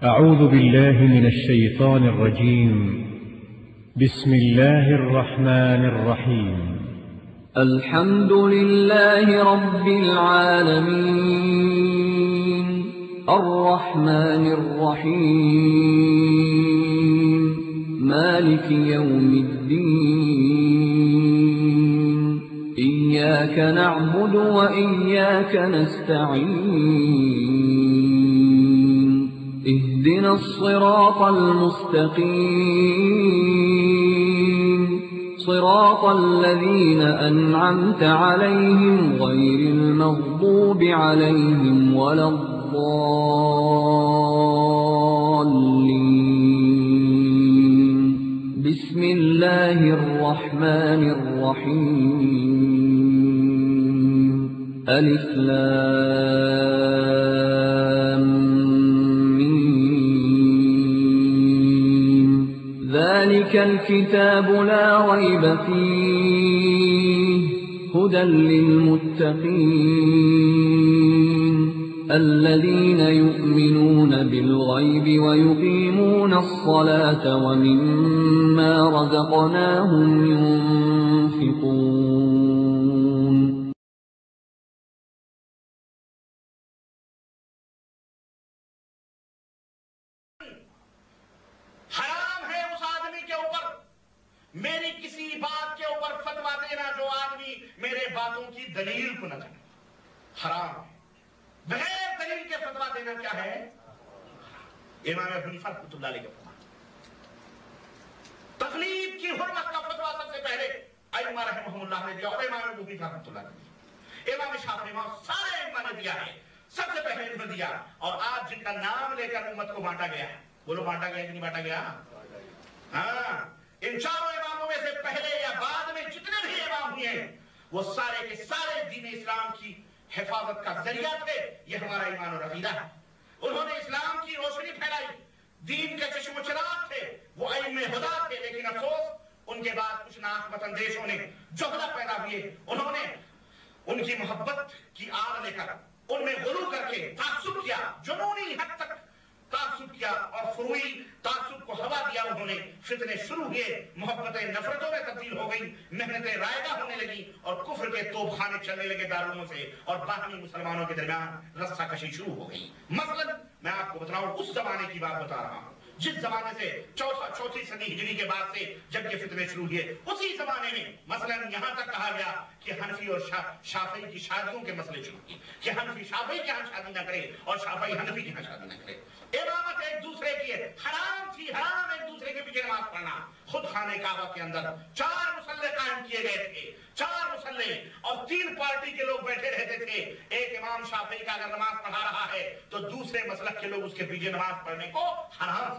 أعوذ بالله من الشيطان الرجيم. بسم الله الرحمن الرحيم. الحمد لله رب العالمين الرحمن الرحيم مالك يوم الدين إياك نعبد وإياك نستعين اهدنا الصراط المستقيم صراط الذين أنعمت عليهم غير المغضوب عليهم ولا الضالين بسم الله الرحمن الرحيم ألف لام ذلك الكتاب لا ريب فيه هدى للمتقين الذين يؤمنون بالغيب ويقيمون الصلاة ومما رزقناهم ينفقون. میری کسی بات کے اوپر فتویٰ دینا جو آدمی میرے باتوں کی دلیل کو نہ جانے، حرام ہے۔ بغیر دلیل کے فتویٰ دینا کیا ہے؟ امام ابو حنیفہ رحمۃ اللہ علیہ کا فتویٰ۔ تقلید کی حرمت کا فتویٰ سب سے پہلے ائمہ رحمہم اللہ نے دیا، اور امام ابو حنیفہ رحمۃ اللہ نے دیا، امام شافعی سارے ائمہ نے دیا ہے، سب سے پہلے انہوں نے دیا۔ اور آج جن کا نام لے کر امت کو بانٹا گیا ہے، بولو بانٹا گیا کہ نہیں بانٹا گیا؟ ہاں، ان چاروں اماموں میں سے پہلے یا بعد میں جتنے بھی امام ہوئے ہیں وہ سارے کے سارے دین اسلام کی حفاظت کا ذریعہ تھے۔ یہ ہمارا ایمان اور عقیدہ ہے۔ انہوں نے اسلام کی روشنی پھیلائی، دین کے چشم و چراغ تھے، وہ ائمہ ہدی تھے۔ لیکن افسوس ان کے بعد کچھ ناحق اندیشوں نے جہلا پیدا ہوئے، انہوں نے ان کی محبت کی آڑ لے کر ان میں غلو کر کے تعصب کیا، جنونی حد تک تعصب کیا اور فروعی تعصب کو ہوا دیا۔ انہوں نے فتنے شروع ہوئے، محبتیں نفرتوں میں تبدیل ہو گئی، محنتیں رائگاں ہونے لگی اور کفر کے توپ خانے چلنے لگے دارالعلوموں سے، اور باہمی مسلمانوں کے درمیان رسہ کشی شروع ہو گئی۔ مثلا میں آپ کو بتاؤں اس زمانے کی بات بتا رہا ہوں جس زمانے سے چوتھی صدی ہجری کے بعد سے جب یہ فتنے شروع ہوئے، اسی زمانے میں مثلا یہاں تک کہا گیا کہ حنفی اور شافعی کی شادیوں کے مسئلے شروع ہوئے کہ حنفی شافعی کے ہاں شادی نہ کرے اور شافعی حنفی کے ہاں شادی نہ کرے۔ امامت ایک دوسرے کی ہے، حرام تھی، حرام ایک دوسرے کے پیچھے نماز پڑھنا۔ خود خانہ کعبہ کے اندر 4 مصلے قائم کیے گئے تھے، 4 مصلے، اور 3 پارٹی کے لوگ بیٹھے رہتے تھے۔ ایک امام شافعی کا اگر نماز پڑھا رہا ہے تو دوسرے مسلک کے لوگ اس کے پیچھے نماز پڑھنے کو حرام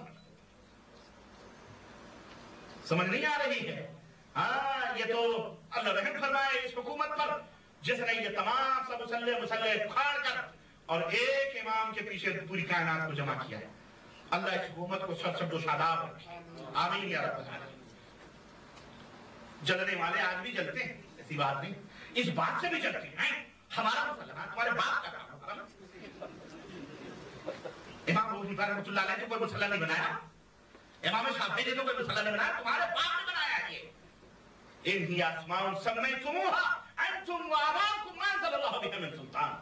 سمجھ نہیں آ رہی ہے؟ ہاں، یہ تو اللہ رحم فرمائے اس حکومت پر جس نے یہ تمام سب مسلے پھاڑ کر اور ایک امام کے پیچھے پوری کائنات کو جمع کیا ہے۔ اللہ اس حکومت کو سب و شاداب رکھے، آمین یا رب العالمین۔ جلنے والے آج بھی جلتے ہیں، ایسی بات نہیں، اس بات سے بھی جلتے ہیں ہمارا مسلمان تمہارے باپ کا کام ہوگا نا۔ امام ابو حنیفہ رحمۃ اللہ علیہ نے کوئی مسئلہ نہیں بنایا، امام شافعی نے کوئی مسئلہ نہیں بنایا، تمہارے باپ نے بنایا ہے۔ ان ہی اسماء سمیتموها انتم وآباؤکم ما انزل اللہ بها من سلطان،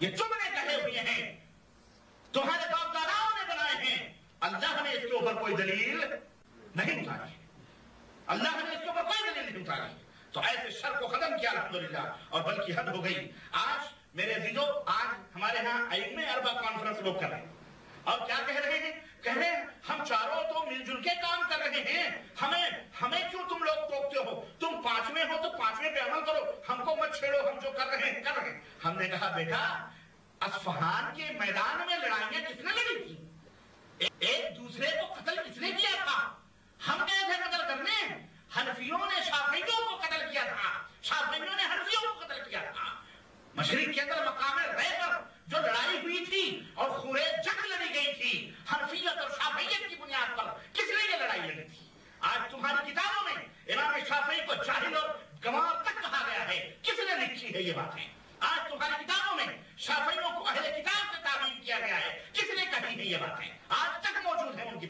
یہ جملے کہے ہوئے ہیں، تمہارے باپ داداؤں نے بنائے ہیں، اللہ نے اس کے اوپر کوئی دلیل نہیں اتاری، اللہ نے اس کے اوپر کوئی دلیل نہیں اتاری۔ تو ایسے شر کو ختم کیا الحمدللہ، اور بلکہ حد ہو گئی۔ آج میرے عزیزو، آج ہمارے ہاں ائمہ اربع کانفرنس لوگ کر رہے ہیں، اور کیا کہہ رہے ہیں؟ کہہ رہے ہیں ہم چاروں تو مل جل کے کام کر رہے ہیں، ہمیں کیوں تم لوگ ٹوکتے ہو؟ تم 5ویں ہو تو 5ویں پہ عمل کرو، ہم کو مت چھیڑو، ہم جو کر رہے ہیں کر رہے ہیں۔ ہم نے کہا بیٹا، اصفہان کے میدان میں لڑائیاں کس نے لڑی تھی؟ ایک دوسرے کو قتل کس نے کیا تھا؟ ہم گئے تھے قتل کرنے؟ حنفیوں نے شافعیوں کو قتل کیا تھا، شافعیوں نے حنفیوں کو قتل کیا تھا۔ مشرق کے اندر مقام رہ پر جو لڑائی ہوئی تھی اور خورے جنگ لڑی گئی تھی حنفیت اور شافعیت کی بنیاد پر، کس نے یہ لڑائی لڑی تھی؟ آج تمہاری کتابوں میں امام شافعی کو جاہل اور گنوار تک کہا گیا ہے، کس نے لکھی ہے یہ باتیں؟ آج تمہاری کتابوں میں شافعیوں کو اہل کتاب سے تعبیر کیا گیا ہے، کس نے کہی ہے یہ باتیں؟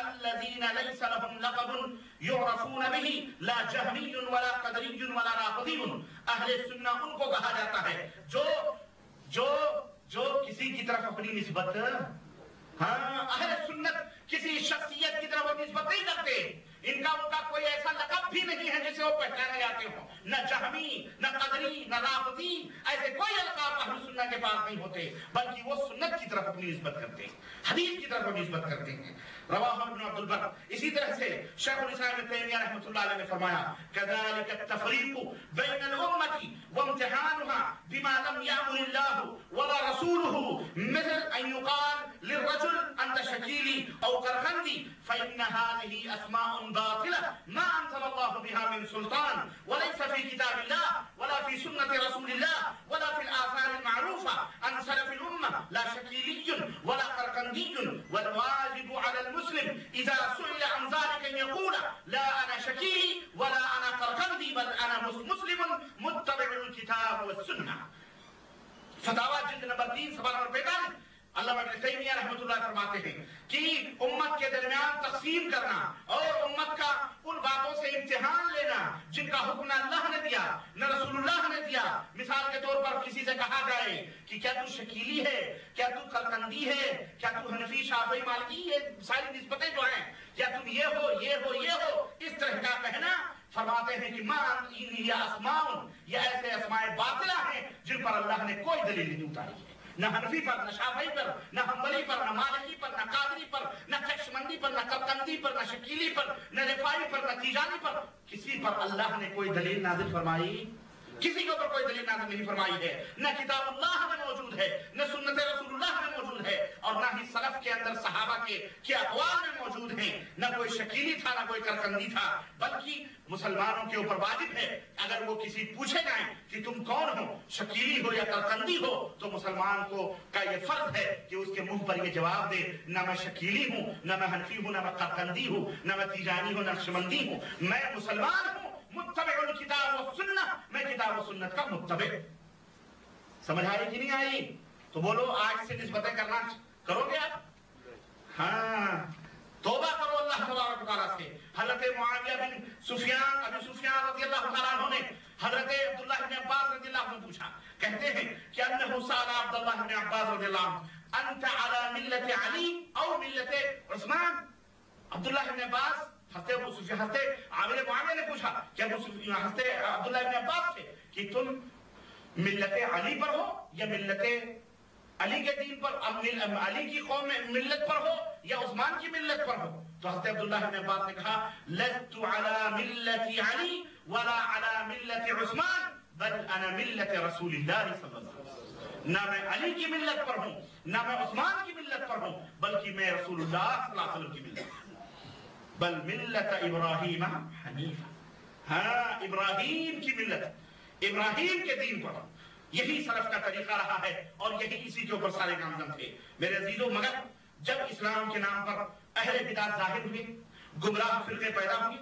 الذين ليس لهم لقب يعرفون به لا جهمي ولا قدري ولا رافضي. اہل سنہ ان کو کہا جاتا ہے جو کسی کی طرف اپنی نسبت، اہل سنت کسی شخصیت کی طرف نسبت نہیں کرتے. ان کا کوئی ایسا لقب بھی نہیں ہے جسے وہ پہچانے جاتے ہوں. نہ جہمی، نہ قدری، نہ رافضی، ایسے کوئی القاب اہل سنت کے پاس نہیں ہوتے، بلکہ وہ سنت کی طرف اپنی نسبت کرتے ہیں، حدیث کی طرف نسبت کرتے ہیں. رواہ ابن عبد البر. اسی طرح سے شیخ الاسلام ابن تیمیہ رحمۃ اللہ علیہ نے فرمایا كذلك التفريق بين الأمة وامتحانها بما لم يأمر الله ولا رسوله، مثل أن يقال للرجل أنت شكيلي أو قرقندي، فإن هذه أسماء باطلة ما أنزل الله بها من سلطان، وليس في كتاب الله ولا في سنة رسول الله ولا في الآثار المعروفة عن سلف الأمة، لا شكيلي ولا قرقندي. والواجب على المسلم إذا سئل عن ذلك أن يقول لا أنا شكيلي ولا أنا قرقندي بل أنا مسلم متبع الكتاب والسنة. فتاوی جلد نمبر 3 صفحہ نمبر 45. علامہ ابن تیمیہ رحمۃ اللہ فرماتے ہیں کہ امت کے درمیان تقسیم کرنا اور امت کا ان باتوں سے امتحان لینا جن کا حکم نہ اللہ نے دیا نہ رسول اللہ نے دیا. مثال کے طور پر کسی سے کہا جائے کہ کیا تو شکیلی ہے، کیا تو قرقندی ہے، کیا تو حنفی، شافعی، مالکی، یہ ساری نسبتیں جو ہیں، کیا تم یہ ہو یہ ہو یہ ہو، اس طرح کا کہنا، فرماتے ہیں کہ یہ اسماء، یہ ایسے اسماء باطلہ ہیں جن پر اللہ نے کوئی دلیل نہیں اتاری ہے. نہ حنفی پر، نہ شافعی پر، نہ حنبلی پر، نہ مالکی پر، نہ قادری پر، نہ قشمندی پر، نہ قرقندی پر، نہ شکیلی پر، نہ رفاعی پر، نہ تیجانی پر، کسی پر اللہ نے کوئی دلیل نازل فرمائی، کسی کے اوپر کوئی دلیل نازل نہیں فرمائی ہے. نہ کتاب اللہ میں موجود ہے، نہ سنت رسول اللہ میں موجود ہے، اور نہ ہی سلف کے اندر صحابہ کے اقوال میں موجود ہیں. نہ کوئی شکیلی تھا، نہ کوئی قرقندی تھا، بلکہ مسلمانوں کے اوپر واجب ہے اگر وہ کسی پوچھے جائیں کہ تم کون ہو، شکیلی ہو یا قرقندی ہو، تو مسلمان کا یہ فرض ہے کہ اس کے منہ پر یہ جواب دے نہ میں شکیلی ہوں، نہ میں حنفی ہوں، نہ میں قرقندی ہوں، نہ میں تیجانی ہوں، نہ نقشبندی ہوں، میں مسلمان ہوں متبع الکتاب والسنہ، میں کتاب و سنت کا متبع. سمجھ آئی کہ نہیں آئی؟ تو بولو آج سے نسبتیں کرنا کرو گے آپ؟ ہاں، توبہ کرو اللہ تبارک و تعالیٰ سے. حضرت معاویہ بن سفیان، ابی سفیان رضی اللہ تعالیٰ عنہ نے حضرت عبداللہ بن عباس رضی اللہ عنہ پوچھا، کہتے ہیں کہ انہ سأل عبداللہ بن عباس رضی اللہ عنہ انت علی ملت علی او ملت عثمان. عبداللہ بن عباس حضرت عامر معاویہ نے پوچھا کہ حضرت عبداللہ بن عباس سے کہ تم ملت علی پر ہو یا ملت علی کے دین پر، علی کی قوم میں ملت پر ہو یا عثمان کی ملت پر ہو. تو حضرت عبداللہ بن عباس نے کہا لست علی ملت علی ولا علی ملت عثمان بل انا ملت رسول اللہ صلی اللہ علیہ وسلم. نہ میں علی کی ملت پر ہوں، نہ میں عثمان کی ملت پر ہوں، بلکہ میں رسول اللہ صلی اللہ علیہ وسلم کی ملت پر ہوں. بل ملت ابراہیم حنیفہ، ہاں ابراہیم کی ملت، ابراہیم کے دین پر. یہی سلف کا طریقہ رہا ہے اور یہی اسی کے اوپر سارے نامزد تھے. میرے عزیزو، مگر جب اسلام کے نام پر اہل بدعت ظاہر ہوئے، گمراہ فرقے پیدا ہوئی،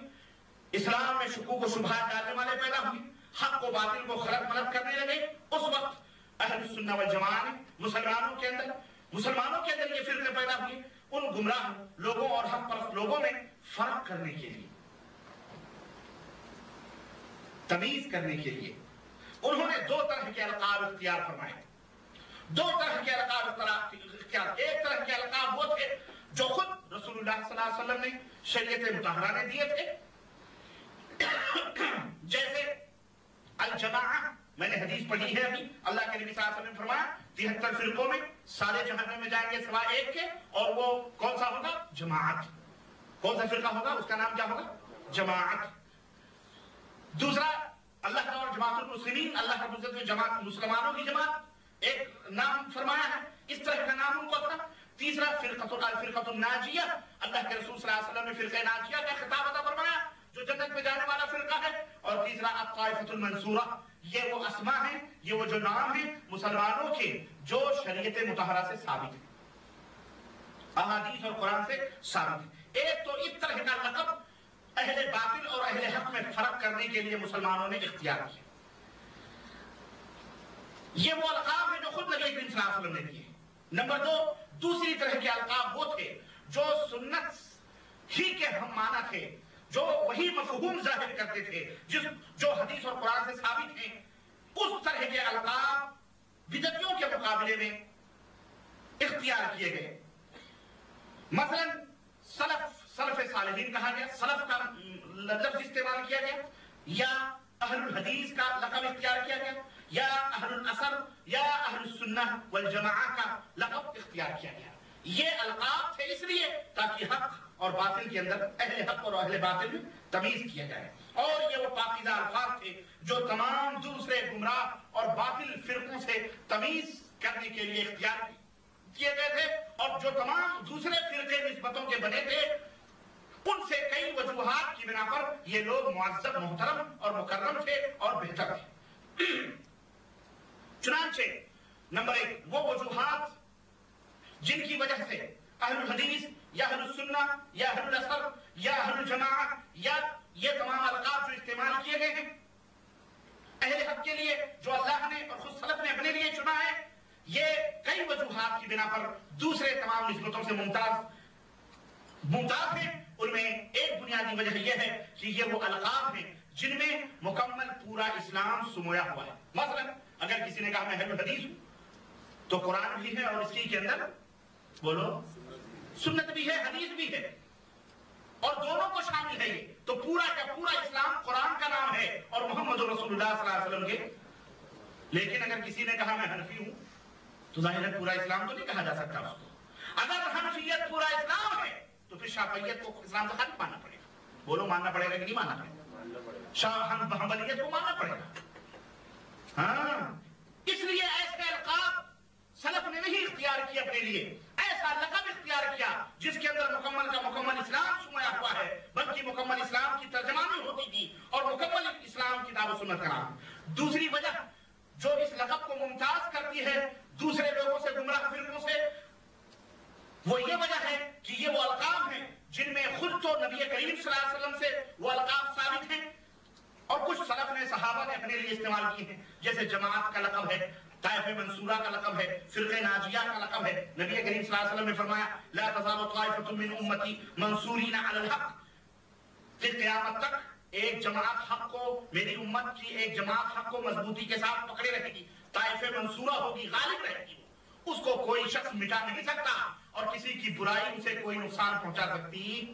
اسلام میں شکوک و شبہات ڈالنے والے پیدا ہوئے، حق و باطل کو خلط ملط کرنے لگے، اس وقت اہل سنہ والجماعہ نے مسلمانوں کے اندر یہ فرقے پیدا ہوئے. ان گمراہ لوگوں اور حق پرست لوگوں میں فرق کرنے کے لیے، تمیز کرنے کے لیے انہوں نے دو طرح کے القاب اختیار فرمائے. دو طرح کے القاب اختیار. ایک طرح کے القاب وہ تھے جو خود رسول اللہ صلی اللہ علیہ وسلم نے شریعت مطہرہ نے دیے تھے، جیسے الجماعہ. میں نے حدیث پڑھی ہے ابھی، اللہ کے نبی صلی اللہ علیہ وسلم نے فرمایا 73 فرقوں میں سارے جہنم میں جائیں گے سوائے ایک کے، اور وہ کون سا ہوگا؟ جماعت. کون سا فرقہ ہوگا؟ اس کا نام کیا ہوگا؟ جماعت. دوسرا اللہ کا جماعت المسلمین، اللہ کا عزت میں جماعت مسلمانوں کی جماعت ایک نام فرمایا ہے، اس طرح کا نام ان کو تھا. تیسرا فرقۃ الناجیہ، اللہ کے رسول صلی اللہ علیہ وسلم نے فرقہ ناجیہ کا خطاب عطا فرمایا جو جنت میں جانے والا فرقہ ہے. اور تیسرا الطائفۃ المنصورہ، یہ وہ اسماء ہیں، یہ وہ جو نام ہیں مسلمانوں کے جو شریعت مطہرہ سے ثابت ہیں، احادیث اور قرآن سے ثابت ہیں. ایک تو اس طرح کا لقب اہل باطل اور اہل حق میں فرق کرنے کے لیے مسلمانوں نے اختیار کیا. یہ وہ القاب ہیں جو خود نبی کریم صلی اللہ علیہ وسلم نے دیے. نمبر دو، دوسری طرح کے القاب وہ تھے جو ہی کے ہم معنی تھے، جو وہی مفہوم ظاہر کرتے تھے جو حدیث اور قرآن سے ثابت ہیں، اس طرح کے القاب بدعتیوں کے مقابلے میں اختیار کیے گئے۔ مثلا سلف صالحین کہا گیا، سلف کا لفظ استعمال کیا گیا، یا اہل الحدیث کا لقب اختیار کیا گیا، یا اہل الاثر یا اہل السنہ والجماعہ کا لقب اختیار کیا گیا۔ یہ القاب تھے اس لیے تاکہ حق اور باطل کے اندر اہل حق اور اہل باطل میں تمیز کیا جائے، اور یہ وہ پاکیزہ الفاظ تھے جو تمام دوسرے گمراہ اور باطل فرقوں سے تمیز کرنے کے لیے اختیار کیے گئے تھے، اور جو تمام دوسرے فرقے نسبتوں کے بنے تھے ان سے کئی وجوہات کی بنا پر یہ لوگ معزز، محترم اور مکرم تھے اور بہتر تھے۔ چنانچہ نمبر 1 وہ وجوہات جن کی وجہ سے اہل الحدیث یا اہل السنہ یا اہل الاثر یا اہل الجماعہ یا یہ تمام القاب جو استعمال کیے گئے ہیں اہل حق کے لیے، جو اللہ نے اور خود سلف نے اپنے لیے چنا ہے، یہ کئی وجوہات کی بنا پر دوسرے تمام نسبتوں سے ممتاز ہیں۔ ان میں ایک بنیادی وجہ یہ ہے کہ یہ وہ القاب ہیں جن میں مکمل پورا اسلام سمویا ہوا ہے۔ مثلا اگر کسی نے کہا میں اہل الحدیث ہوں تو قرآن بھی ہے اور اس کے اندر بولو سنت بھی ہے، حدیث بھی ہے، اور دونوں کو شامل ہے یہ، تو پورا کا پورا اسلام قرآن کا نام ہے اور محمد رسول اللہ صلی اللہ علیہ وسلم کے۔ لیکن اگر کسی نے کہا میں حنفی ہوں تو ظاہر ہے پورا اسلام تو نہیں کہا جا سکتا اس کو۔ اگر حنفیت پورا اسلام ہے تو پھر شافعیت کو اسلام سے خارج ماننا پڑے گا۔ بولو ماننا پڑے گا کہ نہیں ماننا پڑے گا؟ حنبلیت کو ماننا پڑے گا۔ ہاں، اس لیے ایسے القاب سلف نے نہیں اختیار کیا اپنے لیے، ایسا لقب اختیار کیا جس کے اندر مکمل کا مکمل اسلام سمایا ہوا ہے، بلکہ مکمل اسلام کی ترجمانی ہوتی تھی اور مکمل اسلام کتاب و سنت کا نام۔ دوسری وجہ جو اس لقب کو ممتاز کرتی ہے دوسرے لوگوں سے، گمراہ فرقوں سے، وہ یہ وجہ ہے کہ یہ وہ القاب ہیں جن میں خود تو نبی کریم صلی اللہ علیہ وسلم سے وہ القاب ثابت ہیں، اور کچھ سلف نے صحابہ نے اپنے لیے استعمال کیے ہیں، جیسے جماعت کا لقب ہے، طائفہ منصورہ کا لقب ہے، فرقہ ناجیہ کا لقب ہے۔ نبی کریم صلی اللہ علیہ وسلم نے فرمایا لا تزال طائفۃ من امتی منصورین علی الحق، کہ قیامت تک ایک جماعت حق کو، میری امت کی ایک جماعت حق کو مضبوطی کے ساتھ پکڑے رہے گی، طائفہ منصورہ ہوگی، غالب رہے گی، اس کو کوئی شخص مٹا نہیں سکتا، اور کسی کی برائی اسے کوئی نقصان پہنچا سکتی،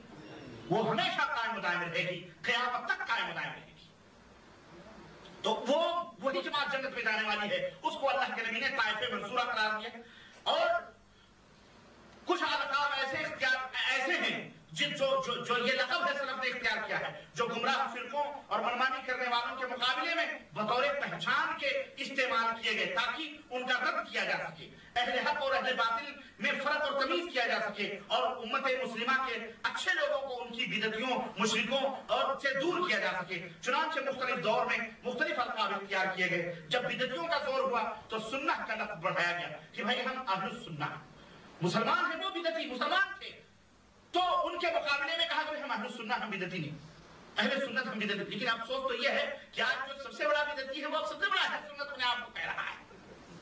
وہ ہمیشہ قائم و دائم رہے گی، قیامت تک قائم و دائم رہے گی۔ تو وہی جماعت جنت میں جانے والی ہے، اس کو اللہ کے نبی نے طائفہ منصورہ قرار دیا۔ اور کچھ القاب ایسے ہیں جو یہ لقب ہے سلف نے اختیار کیا ہے، جو گمراہ فرقوں اور منمانی کرنے والوں کے مقابلے میں بطور پہچان کے استعمال کیے گئے تاکہ ان کا رد کیا جا سکے، اہل حق اور اہل باطل میں فرق اور تمیز کیا جا سکے، اور امت مسلمہ کے اچھے لوگوں کو ان کی بدعتیوں، مشرکوں اور سے دور کیا جا سکے۔ چنانچہ مختلف دور میں مختلف القاب اختیار کیے گئے۔ جب بدعتیوں کا زور ہوا تو سنہ کا لفظ بڑھایا گیا کہ بھائی ہم اہل السنہ، مسلمان ہیں، وہ بدعتی مسلمان تھے، تو ان کے مقابلے میں کہا کہ ہم اہل سنت، ہم بدعتی نہیں، اہل سنت ہم بدعتی۔ لیکن افسوس تو یہ ہے کہ آج جو سب سے بڑا بدعتی ہے وہ سب سے بڑا اہل سنت اپنے آپ کو کہہ رہا ہے۔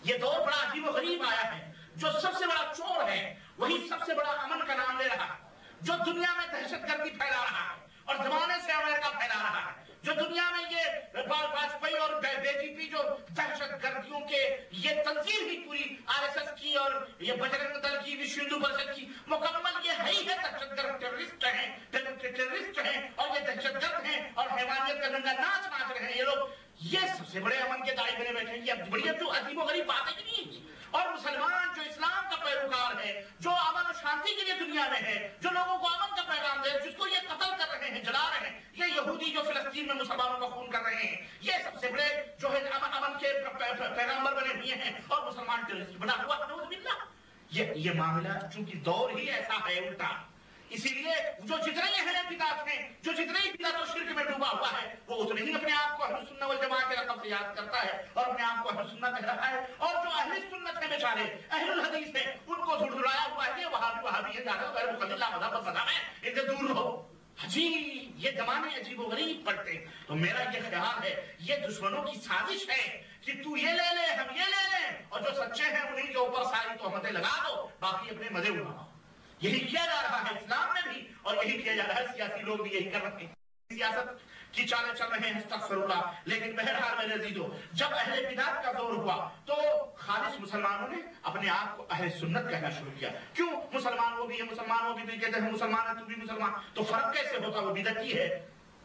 یہ دور بڑا عجیب و غریب آیا ہے، جو سب سے بڑا چور ہے وہی سب سے بڑا امن کا نام لے رہا ہے، جو دنیا میں دہشت گردی پھیلا رہا ہے اور زمانے سے امریکہ پھیلا رہا ہے، جو دنیا میں یہ واجپئی اور بی جے پی جو دہشت گردیوں کے یہ تنظیم ہی پوری RSS کی اور یہ بجرنگ دل کی، وشو ہندو پریشد کی، مکمل یہ ہے ہی ہے دہشت گرد، ٹیررسٹ ہیں اور یہ دہشت گرد ہیں اور حیوانیت کا ننگا ناچ ناچ رہے ہیں یہ لوگ، یہ سب سے بڑے امن کے داعی بنے بیٹھے ہیں۔ یہ بڑی جو عجیب و غریب بات ہے کہ نہیں، اور مسلمان جو اسلام کا پیروکار ہے، جو امن و شانتی کے لیے دنیا میں ہے، جو لوگوں کو امن کا پیغام دے، جس کو یہ قتل کر رہے ہیں، جلا رہے ہیں، یہ یہودی جو فلسطین میں مسلمانوں کا خون کر رہے ہیں، یہ سب سے بڑے جو ہے امن کے پیغامبر بنے ہوئے ہیں، اور مسلمان ٹیررسٹ بنا ہوا، نعوذ باللہ۔ یہ معاملہ چونکہ دور ہی ایسا ہے الٹا، اسی لیے جو جتنے اہل بدعت ہیں، جو جتنے ہی بدعت و شرک میں ڈوبا ہوا ہے، وہ اتنے ہی اپنے آپ کو اہل سنت والجماعت کے لقب سے یاد کرتا ہے اور اپنے آپ کو اہل سنت کہہ رہا ہے، اور جو اہل سنت ہیں بیچارے اہل الحدیث ہیں، ان کو دھڑدھڑایا ہوا ہے کہ وہابی ہے، جانا غیر مقلدہ مذہب بتا ہے، ان سے دور رہو۔ عجیب، یہ زمانے عجیب و غریب پڑتے ہیں۔ تو میرا یہ خیال ہے یہ دشمنوں کی سازش ہے کہ تو یہ لے لے، ہم یہ لے لیں، اور جو سچے ہیں انہیں کے اوپر ساری تہمتیں لگا دو، باقی اپنے مزے اڑاؤ۔ یہی کیا جا رہا ہے اسلام میں بھی، اور یہی کیا جا رہا ہے، سیاسی لوگ بھی یہی کر رہے ہیں، سیاست کی چالیں چل رہے ہیں، استغفر اللہ۔ لیکن بہرحال میرے عزیزو، جب اہل بدعت کا دور ہوا تو خالص مسلمانوں نے اپنے آپ کو اہل سنت کہنا شروع کیا۔ کیوں؟ مسلمان وہ بھی ہے، مسلمان وہ بھی کہتے ہیں مسلمان ہے تو بھی مسلمان، تو فرق کیسے ہوتا؟ وہ بدعتی ہے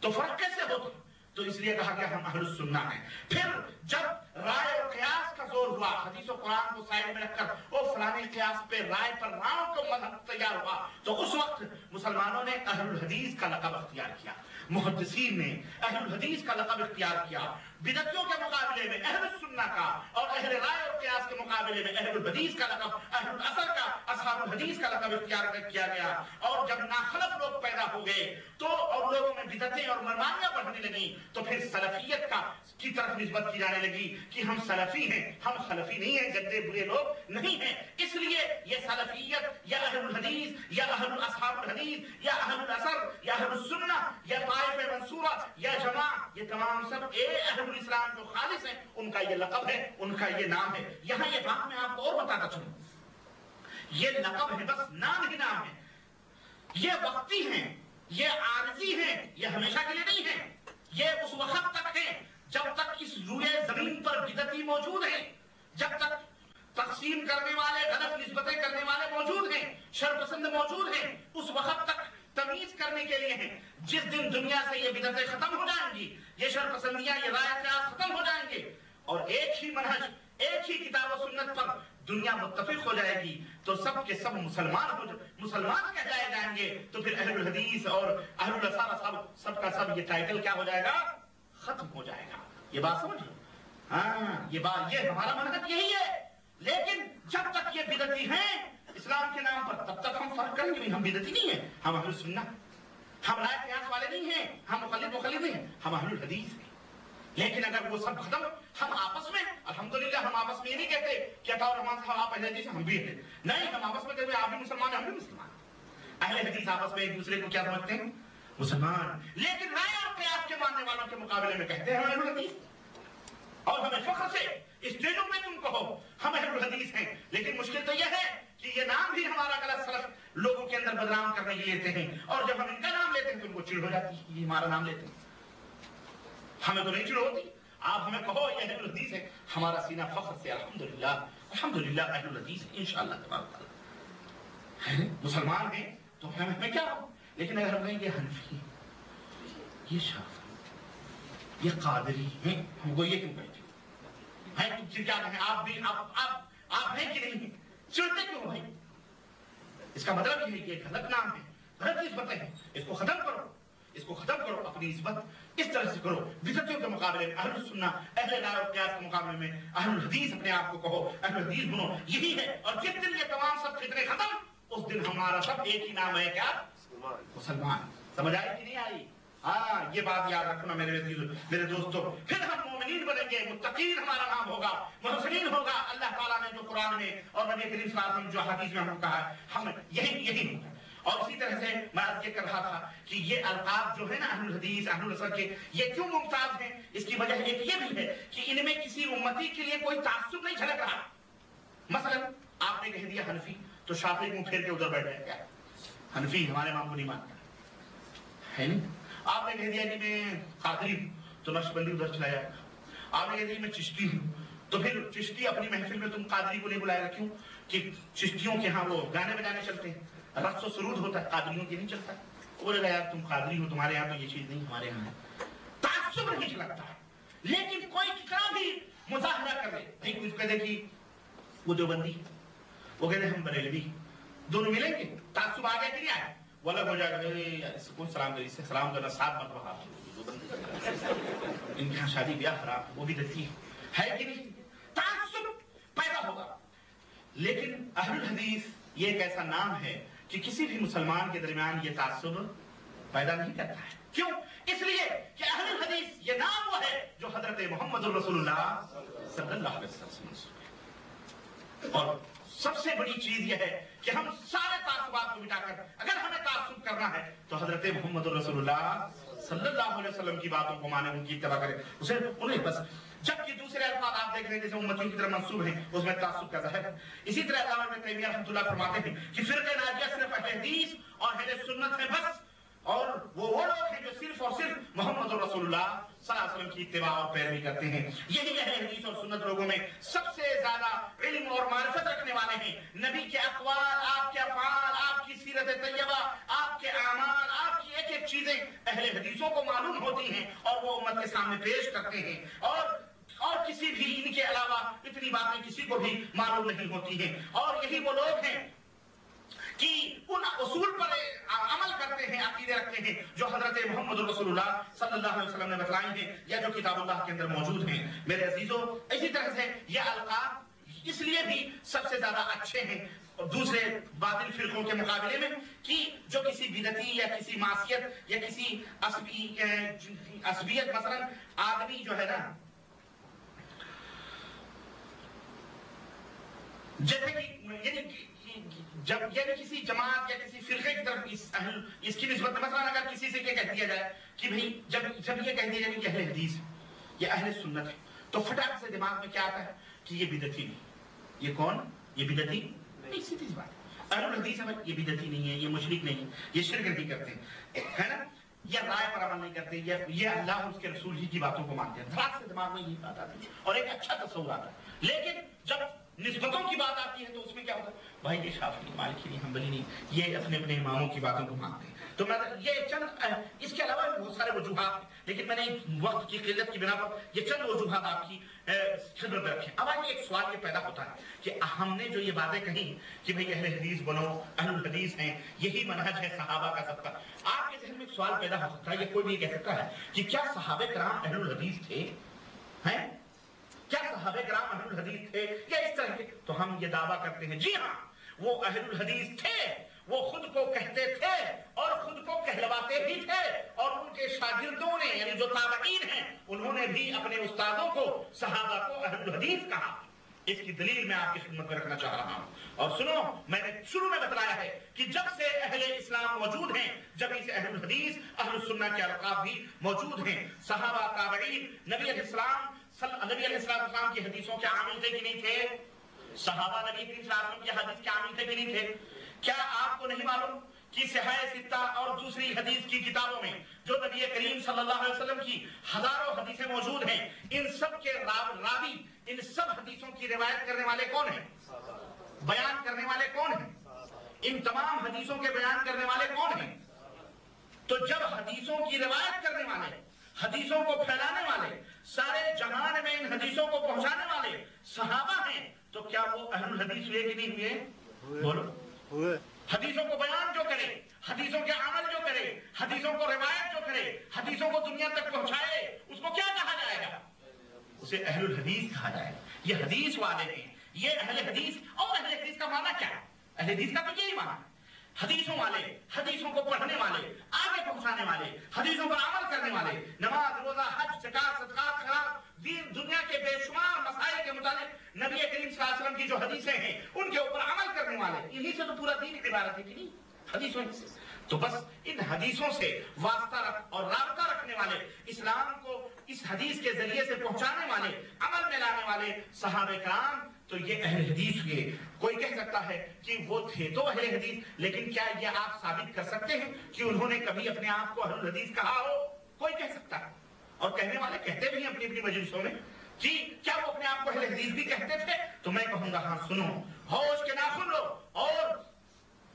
تو فرق کیسے ہوتا؟ تو اس لیے کہا کہ ہم اہل السنہ ہیں۔ پھر جب رائے اور قیاس کا زور ہوا، حدیث و قرآن کو سائڈ میں رکھ کر وہ فلانے قیاس پہ رائے پر راؤں کو مذہب تیار ہوا، تو اس وقت مسلمانوں نے اہل الحدیث کا لقب اختیار کیا، محدثین نے اہل الحدیث کا لقب اختیار کیا، بدعتیوں کے مقابلے میں اہل السنہ کا، اور اہل رائے اور قیاس کے مقابلے میں اہل الحدیث کا لقب، اہل الاثر کا، اصحاب الحدیث کا لقب اختیار کیا گیا۔ اور جب ناخلف لوگ پیدا ہو گئے تو اور لوگوں میں بدعتیں اور مرمانیاں بڑھنے لگیں، تو پھر سلفیت کی طرف نسبت کی جانے لگی کہ ہم سلفی ہیں، ہم خلفی نہیں ہیں، گندے برے لوگ نہیں ہیں۔ اس لیے یہ سلفیت یا اہل الحدیث یا اہل اصحاب الحدیث یا اہل الاثر یا اہل السنہ یا طائفہ منصورہ یا جماعت، یہ تمام سب اہل الاسلام جو خالص ہیں، ان کا یہ لقب ہے، ان کا یہ نام ہے۔ یہاں یہ بات میں آپ کو اور بتاتا چلوں، یہ لقب ہے، بس نام ہی نام ہے، یہ وقتی ہیں، یہ عارضی ہیں، یہ ہمیشہ کے لیے نہیں ہے۔ یہ اس وقت تک ہے جب تک اس روئے زمین پر بدعتی موجود ہیں، جب تک تقسیم کرنے والے، غلط نسبتیں کرنے والے موجود ہیں، شر پسند موجود ہیں، اس وقت تک تمیز کرنے کے لیے ہیں۔ جس دن دنیا سے یہ بدعتیں ختم ہو جائیں گی، یہ شر پسندیاں، یہ رائے قیاس ختم ہو جائیں گے، اور ایک ہی منہج، ایک ہی کتاب و سنت پر دنیا متفق ہو جائے گی، تو سب کے سب مسلمان کہلائے جائیں گے، تو پھر اہل الحدیث اور اہل الاثر سب کا سب یہ ٹائٹل کیا ہو جائے گا؟ ختم ہو جائے گا۔ یہ بات سمجھ لو، ہاں یہ ہمارا منہج یہی ہے۔ لیکن جب تک یہ بدعتی ہیں اسلام کے نام پر، تب تک ہم فرق کریں گے، ہم بدعتی نہیں ہیں، ہم اہل سنہ، ہم رائے قیاس والے نہیں ہیں، ہم مخلد نہیں ہیں، ہم اہل الحدیث ہیں۔ لیکن اگر وہ سب ختم، ہم آپس میں الحمدللہ، ہم آپس میں یہ نہیں کہتے کہ عطا الرحمان صاحب آپ اہل حدیث ہیں، ہم بھی ہیں، نہیں، ہم آپس میں کہتے ہیں آپ بھی مسلمان ہیں، ہم بھی مسلمان ہیں۔ اہل حدیث آپس میں ایک دوسرے کو کیا سمجھتے ہیں؟ مسلمان۔ لیکن رائے اور قیاس کے ماننے والوں کے مقابلے میں کہتے ہیں ہم اہل حدیث، اور ہمیں فخر سے اسٹیجوں میں تم کہو ہم اہل الحدیث ہیں۔ لیکن مشکل تو یہ ہے کہ یہ نام بھی ہمارا غلط سلف لوگوں کے اندر بدنام کرنے کے لیتے ہیں، اور جب ہم ان کا نام لیتے ہیں تو ان کو چڑ ہو جاتی ہے، یہ ہمارا نام لیتے ہیں، ہمیں تو نہیں چڑ ہوتی۔ آپ ہمیں کہو یہ اہل الحدیث ہے، ہمارا سینہ فخر سے الحمدللہ اہل الحدیث ہے انشاءاللہ تبارک تعالیٰ۔ مسلمان ہیں تو ہمیں کیا ہو، لیکن اگر ہم کہیں یہ حنفی، یہ شافعی، یہ قادری ہیں، ہم کو یہ کیوں کہتے ہیں؟ تم پھر کیا کہیں؟ آپ بھی آپ ہیں کہ نہیں؟ چڑھتے کیوں بھائی؟ اس کا مطلب یہ ہے کہ ایک غلط نام ہے، غلط نسبتیں ہیں، اس کو ختم کرو، اس کو ختم کرو، اپنی نسبت اس طرح سے کرو۔ بدعتیوں کے مقابلے میں اہل السنہ، اہل رائے اور قیاس کے مقابلے میں اہل الحدیث اپنے آپ کو کہو، اہل الحدیث بنو، یہی ہے۔ اور جس دن یہ تمام سب فتنے ختم، اس دن ہمارا سب ایک ہی نام ہے، کیا؟ مسلمان۔ سمجھ آئی کہ نہیں آئی؟ ہاں، یہ بات یاد رکھنا میرے دوستو۔ پھر ہم مومنین بنیں گے، متقین ہمارا نام ہوگا، محسنین ہوگا۔ اللہ تعالیٰ نے جو قرآن میں اور نبی کریم صلی اللہ علیہ وسلم جو حدیث میں ہم کہا ہے، ہم یہی ہوگا۔ اور اسی طرح سے میں یہ کر رہا تھا کہ یہ القاب جو ہے نا اہل الحدیث، اہل الاثر کے، یہ کیوں ممتاز ہیں؟ اس کی وجہ ایک یہ بھی ہے کہ ان میں کسی امتی کے لیے کوئی تعصب نہیں جھلک رہا۔ مثلا آپ نے کہہ دیا حنفی، تو شافعی منہ پھیر کے ادھر بیٹھ جائے، کیا حنفی ہمارے امام کو نہیں مانتا ہے نہیں؟ آپ نے کہہ دیا کہ میں قادری ہوں، تو نقشبندی ادھر چلا جائے گا۔ آپ نے کہہ دیا میں چشتی ہوں، تو پھر چشتی اپنی محفل میں تم قادری کو نہیں بلائے گا، کیوں؟ کہ چشتیوں کے ہاں وہ گانے بجانے چلتے ہیں، رقص و سرود ہوتا ہے، قادریوں کے نہیں چلتا۔ بولے گا یار تم قادری ہو، تمہارے یہاں تو یہ چیز نہیں، ہمارے یہاں ہے۔ تعصب نہیں چلتا ہے، لیکن کوئی کتنا بھی مظاہرہ کر لے، نہیں کچھ کہہ دے کہ وہ دیوبندی، وہ کہتے ہیں ہم بریلوی، دونوں ملیں گے، تعصب آ گیا کہ نہیں آیا؟ وہ الگ ہو جائے گا، اس کو سلام کری، اس سے سلام کرنا 7 مرتبہ، ان کے یہاں شادی بیاہ خراب، وہ بھی دیتی ہے کہ نہیں؟ تعصب پیدا ہوگا۔ لیکن اہل الحدیث یہ ایک ایسا نام ہے کہ کسی بھی مسلمان کے درمیان یہ تعصب پیدا نہیں کرتا ہے۔ کیوں؟ اس لیے کہ اہل الحدیث یہ نام وہ ہے جو حضرت محمد رسول اللہ صلی اللہ علیہ وسلم سے، اور سب سے بڑی چیز یہ ہے کہ ہم سارے تعصبات کو مٹا کر اگر ہمیں تعصب کرنا ہے تو حضرت محمد رسول اللہ صلی اللہ علیہ وسلم کی باتوں کو مانے، ان کی اتباع کریں، انہیں بس جبکہ دوسرے الفاظ آپ دیکھ رہے ہیں جیسے امتیوں کی طرف منسوب ہیں اس میں تعصب کا ظاہر ہے. اسی طرح علامہ ابن تیمیہ رحمۃ اللہ فرماتے ہیں کہ فرقہ ناجیہ صرف اہل حدیث اور اہل سنت ہے بس، اور وہ لوگ ہیں جو صرف اور صرف محمد رسول اللہ صلی اللہ علیہ وسلم کی اتباع اور پیروی کرتے ہیں. یہی اہل حدیث اور سنت لوگوں میں سب سے زیادہ علم اور معرفت رکھنے والے ہیں. نبی کے اقوال، آپ کے افعال، آپ کی سیرت طیبہ، آپ کے اعمال، آپ کی ایک ایک چیزیں اہل حدیثوں کو معلوم ہوتی ہیں اور وہ امت کے سامنے پیش کرتے ہیں، اور کسی بھی ان کے علاوہ اتنی باتیں کسی کو بھی معلوم نہیں ہوتی ہیں. اور یہی وہ لوگ ہیں کہ ان اصول پر عمل کرتے ہیں، عقیدے رکھتے ہیں جو حضرت محمد رسول اللہ صلی اللہ علیہ وسلم نے بتلائی ہیں یا جو کتاب اللہ کے اندر موجود ہیں. میرے عزیزو، اسی طرح سے یہ القاب اس لیے بھی سب سے زیادہ اچھے ہیں دوسرے باطل فرقوں کے مقابلے میں کہ جو کسی بدعتی یا کسی معصیت یا کسی عصبیت، مثلا آدمی جو ہے نا، جیسے کہ جب یعنی کسی جماعت یا کسی فرقے کی طرف اس کی نسبت، مثلا اگر کسی سے کہہ دیا جائے کہ بھئی جب یہ کہہ دیا جائے کہ اہل حدیث ہے یا اہل سنت ہے، تو فٹاک سے دماغ میں کیا آتا ہے کہ یہ بدعتی نہیں. یہ کون؟ یہ بدعتی نہیں. سیدھی سی بات ہے، اہل الحدیث ہے، یہ بدعتی نہیں ہے، یہ مشرک نہیں ہے، یہ شرک نہیں کرتے ہے نا، یا رائے پر عمل نہیں کرتے، یہ اللہ اور اس کے رسول ہی کی باتوں کو مانتے ہیں. فٹاک سے دماغ میں یہی بات آتی ہے اور ایک اچھا تصور آتا ہے. لیکن جب نسبتوں کی بات آتی ہے تو اس میں کیا ہوتا ہے؟ بھائی یہ شافعی نہیں، مالکی نہیں، حنبلی نہیں، یہ اپنے اپنے اماموں کی باتوں کو مانتے ہیں. تو میں یہ چند، اس کے علاوہ بہت سارے وجوہات، لیکن میں نے وقت کی قلت کی بنا پر یہ چند وجوہات آپ کی خدمت میں رکھے. اب آئیے ایک سوال یہ پیدا ہوتا ہے کہ ہم نے جو یہ باتیں کہیں کہ بھئی اہل حدیث بنو، اہل الحدیث ہیں، یہی منہج ہے صحابہ کا سب کا. آپ کے ذہن میں ایک سوال پیدا ہو سکتا ہے، یہ کوئی بھی کہہ سکتا ہے کہ کیا صحابہ کرام اہل الحدیث تھے؟ ہیں؟ کیا صحابہ کرام اہل الحدیث تھے یا اس طرح کے؟ تو ہم یہ دعویٰ کرتے ہیں جی ہاں، وہ اہل الحدیث تھے. وہ خود کو کہتے تھے اور خود کو کہلواتے بھی تھے، اور ان کے شاگردوں نے یعنی جو تابعین ہیں انہوں نے بھی اپنے استادوں کو، صحابہ کو اہل الحدیث کہا. اس کی دلیل میں آپ کی خدمت میں رکھنا چاہ رہا ہوں. اور سنو، میں نے شروع میں بتلایا ہے کہ جب سے اہل اسلام موجود ہیں، جب سے اہل الحدیث، اہل السنہ کے القاب بھی موجود ہیں. صحابہ، تابعین، نبی علیہ السلام کی حدیثوں کے عامل تھے کہ نہیں تھے؟ صحابہ نبی کریم صلی اللہ علیہ وسلم کی حدیث کے عامل تھے کہ نہیں تھے؟ کیا آپ کو نہیں معلوم کہ صحیح ستہ اور دوسری حدیث کی کتابوں میں جو نبی کریم صلی اللہ علیہ وسلم کی ہزاروں حدیثیں موجود ہیں، ان سب کے راوی، ان سب حدیثوں کی روایت کرنے والے کون ہیں؟ بیان کرنے والے کون ہیں؟ ان تمام حدیثوں کے بیان کرنے والے کون ہیں؟ تو جب حدیثوں کی روایت کرنے والے، حدیثوں کو پھیلانے والے، سارے جہان میں ان حدیثوں کو پہنچانے والے صحابہ ہیں، تو کیا وہ اہل الحدیث ہوئے کہ نہیں ہوئے؟ بولو. حدیثوں کو بیان جو کرے، حدیثوں کے عمل جو کرے، حدیثوں کو روایت جو کرے، حدیثوں کو دنیا تک پہنچائے، اس کو کیا کہا جائے گا؟ اسے اہل الحدیث کہا جائے گا. یہ حدیث والے ہیں، یہ اہل حدیث. اور اہل حدیث کا معنی کیا ہے؟ اہل حدیث کا تو یہی معنی ہے، حدیثوں والے، حدیثوں کو پڑھنے والے، آگے پہنچانے والے، حدیثوں پر عمل کرنے والے، نماز، روزہ، حج، زکات، صدقات، خیرات، دین دنیا کے بے شمار مسائل کے متعلق نبی کریم صلی اللہ علیہ وسلم کی جو حدیثیں ہیں ان کے اوپر عمل کرنے والے. انہی سے تو پورا دین عبارت ہے کہ نہیں؟ حدیثوں سے. تو بس ان حدیثوں سے واسطہ اور رابطہ رکھنے والے، اسلام کو اس حدیث کے ذریعے سے پہنچانے والے، عمل میں لانے والے صحابہ کرام، تو یہ اہل حدیث ہوئے. کوئی کہہ سکتا ہے کہ وہ تھے تو اہل حدیث، لیکن کیا یہ آپ ثابت کر سکتے ہیں کہ انہوں نے کبھی اپنے آپ کو اہل الحدیث کہا ہو؟ کوئی کہہ سکتا ہے، اور کہنے والے کہتے بھی ہیں اپنی اپنی مجلسوں میں جی کیا وہ اپنے آپ کو اہل حدیث بھی کہتے تھے؟ تو میں کہوں گا ہاں، سنو، ہوش کے ناخن لو اور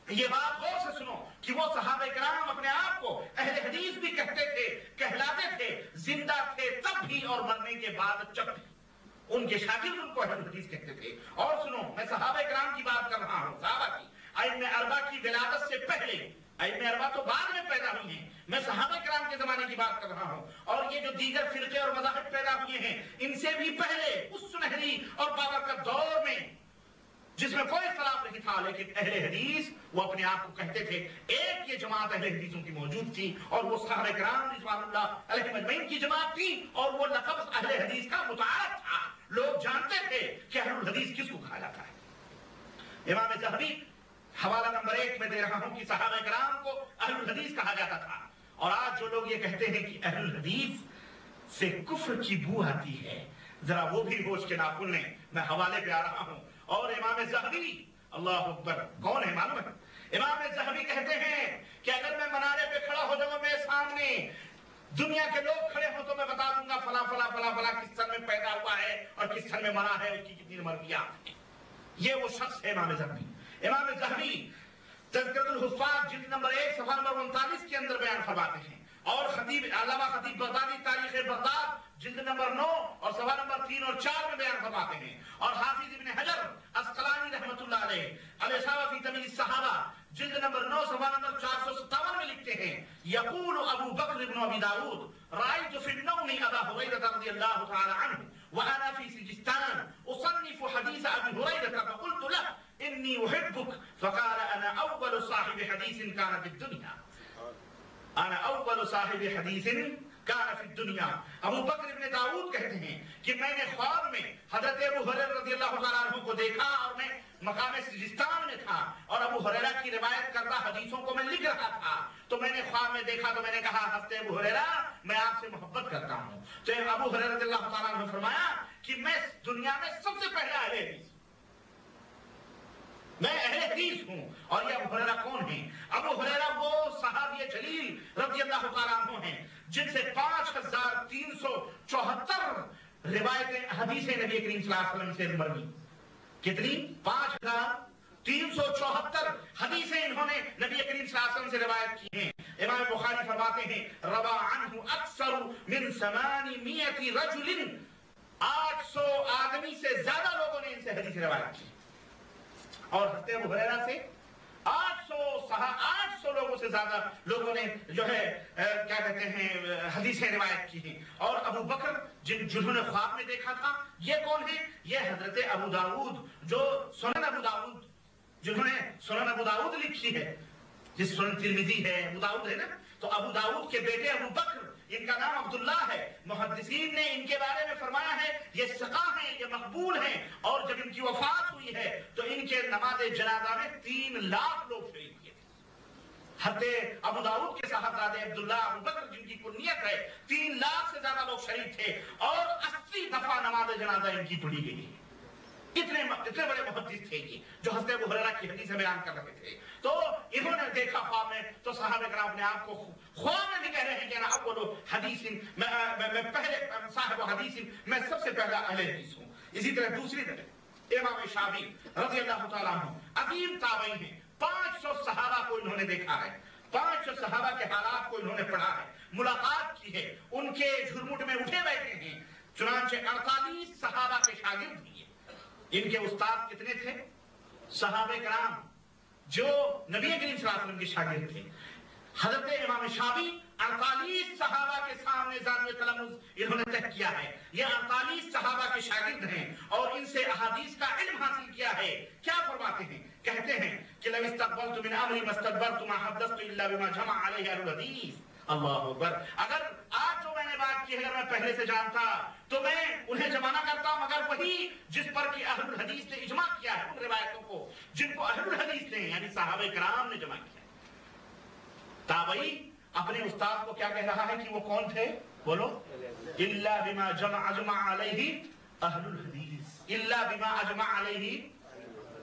یہ بات غور سے سنو کہ وہ صحابہ کرام اپنے آپ کو اہل حدیث بھی کہتے تھے، کہلاتے تھے، زندہ تھے تب بھی اور مرنے کے بعد جب بھی. ان کے شاگرد ان کو اہل حدیث کہتے تھے. اور سنو، میں صحابہ کرام کی بات کر رہا ہوں، صحابہ کی، ائمہ اربعہ کی ولادت سے پہلے. ائمہ اربعہ تو بعد میں پیدا ہوئی ہیں، میں صحابہ کرام کے زمانے کی بات کر رہا ہوں. اور یہ جو دیگر فرقے اور مذاہب پیدا ہوئے ہیں، ان سے بھی پہلے اس سنہری اور بابرکت دور میں جس میں کوئی اختلاف نہیں تھا، لیکن اہل حدیث وہ اپنے آپ کو کہتے تھے. ایک یہ جماعت اہل حدیثوں کی موجود تھی اور وہ صحابہ کرام رضوان اللہ علیہم اجمعین کی جماعت تھی، اور وہ لقب اہل حدیث کا متعارف تھا. لوگ جانتے تھے کہ اہل الحدیث کس کو کہا جاتا ہے. امام ذہبی حوالہ نمبر 1 میں دے رہا ہوں کہ صحابہ کرام کو اہل الحدیث کہا جاتا تھا. اور آج جو لوگ یہ کہتے ہیں کہ اہل الحدیث سے کفر کی بو آتی ہے، ذرا وہ بھی ہوش کے ناخن لیں. میں حوالے پہ آ رہا ہوں. اور امام زہبی، اللہ اکبر، کون ہے معلوم ہے؟ امام زہبی کہتے ہیں کہ اگر میں منارے پہ کھڑا ہو جاؤں، میرے سامنے دنیا کے لوگ کھڑے ہوں تو میں بتا دوں گا فلاں فلاں فلاں فلاں کس سن میں پیدا ہوا ہے اور کس سن میں مرا ہے، اس کی کتنی عمر. یہ وہ شخص ہے امام زہبی. امام زہبی تذکرۃ الحفاظ جلد نمبر 1 صفحہ نمبر 39 کے اندر بیان فرماتے ہیں. اور خطیب علامہ خطیب بغدادی تاریخ بغداد جلد نمبر 9 اور صفحہ نمبر 3 اور 4 میں بیان فرماتے ہیں. اور حافظ ابن حجر اسقلانی رحمۃ اللہ علیہ الاصابہ فی تمیز الصحابہ جلد نمبر 9 صفحہ نمبر 457 میں لکھتے ہیں، یقول ابو بکر بن ابی داؤد رأیت فی النوم ابا ہریرہ رضی اللہ تعالی عنہ وانا فی سجستان اصنف حدیث ابی ہریرہ فقلت له انی احبک فقال انا اول صاحب حدیث کان فی الدنیا. انا اول صاحب حدیث کان فی الدنیا. ابو بکر ابن داؤد کہتے ہیں کہ میں نے خواب میں حضرت ابو ہریرہ رضی اللہ تعالیٰ عنہ کو دیکھا اور میں مقام سجستان میں تھا اور ابو ہریرہ کی روایت کردہ حدیثوں کو میں لکھ رہا تھا. تو میں نے خواب میں دیکھا تو میں نے کہا حضرت ابو ہریرہ میں آپ سے محبت کرتا ہوں. تو ابو ہریرہ رضی اللہ تعالیٰ عنہ نے فرمایا کہ میں دنیا میں سب سے پہلا اہل حدیث، میں اہل حدیث ہوں. اور یہ ابو ہریرہ کون ہیں؟ ابو ہریرہ وہ صحابی جلیل رضی اللہ تعالیٰ عنہ ہیں جن سے 5374 روایتیں حدیثیں نبی کریم صلی اللہ علیہ وسلم سے مروی. کتنی؟ 5374 حدیثیں انہوں نے نبی کریم صلی اللہ علیہ وسلم سے روایت کی ہیں. امام بخاری فرماتے ہیں روا عنہ اکثر من 800 رجل، 800 آدمی سے زیادہ لوگوں نے ان سے حدیث روایت کی. اور حضرت ابو ہریرہ سے 800 لوگوں سے زیادہ لوگوں نے جو ہے کیا کہتے ہیں حدیثیں روایت کی ہیں. اور ابو بکر جنہوں نے خواب میں دیکھا تھا، یہ کون ہے؟ یہ حضرت ابو داؤد، جو سنن ابو داؤد، جنہوں نے سنن ابو داؤد لکھی ہے، جس سنن ترمذی ہے، ابو داؤد ہے نا، تو ابو داؤد کے بیٹے ابو بکر، ان کا نام عبداللہ ہے. محدثین نے ان کے بارے میں فرمایا ہے یہ ثقہ ہیں، یہ مقبول ہیں. اور جب ان کی وفات ہوئی ہے تو ان کے نماز جنازہ میں 3 لاکھ لوگ شریک ہوئے تھے. حضرت ابو داؤد کے صاحبزادے عبداللہ ابو بکر جن کی کنیت ہے، 3 لاکھ سے زیادہ لوگ شریک تھے اور 80 دفعہ نماز جنازہ ان کی پڑھی گئی. اتنے بڑے محدث تھے یہ جو حضرت ابو ہریرہ کی حدیث بیان کر رہے تھے. تو انہوں نے دیکھا خواب میں تو صحابہ کرام اپنے آپ کو خواب میں بھی کہہ رہے ہیں کہ انا اول حدیث، میں پہلے صاحب حدیث، میں سب سے پہلا اہل حدیث ہوں. اسی طرح دوسری طرف امام شافعی رضی اللہ تعالیٰ عنہ عظیم تابعی ہیں. 500 صحابہ کو انہوں نے دیکھا ہے، 500 صحابہ کے حالات کو انہوں نے پڑھا ہے، ملاقات کی ہے، ان کے جھرمٹ میں اٹھے بیٹھے ہیں. چنانچہ 48 صحابہ کے شاگرد ہیں. ان کے استاد کتنے تھے؟ صحابہ کرام جو نبی کریم صلی اللہ علیہ وسلم کے شاگرد تھے. حضرت امام شافعی 48 صحابہ کے سامنے ذانوِ قلم انہوں نے طے کیا ہے. یہ 48 صحابہ کے شاگرد ہیں اور ان سے احادیث کا علم حاصل کیا ہے. کیا فرماتے ہیں؟ کہتے ہیں کہ لو استقبلت من امری ما استدبرت ما حدثت الا بما جمع علیہ اہل الحدیث. اللہ اکبر. اگر آج جو میں نے بات کی ہے اگر میں پہلے سے جانتا تو میں انہیں جمع نہ کرتا، مگر وہی جس پر کہ اہل الحدیث نے اجماع کیا ہے، ان روایتوں کو جن کو اہل الحدیث نے یعنی صحابہ کرام نے جمع کیا. تابعی اپنے استاد کو کیا کہہ رہا ہے کہ وہ کون تھے؟ بولو. الا بما اجمع علیہ اہل الحدیث، الا بما اجمع علیہ.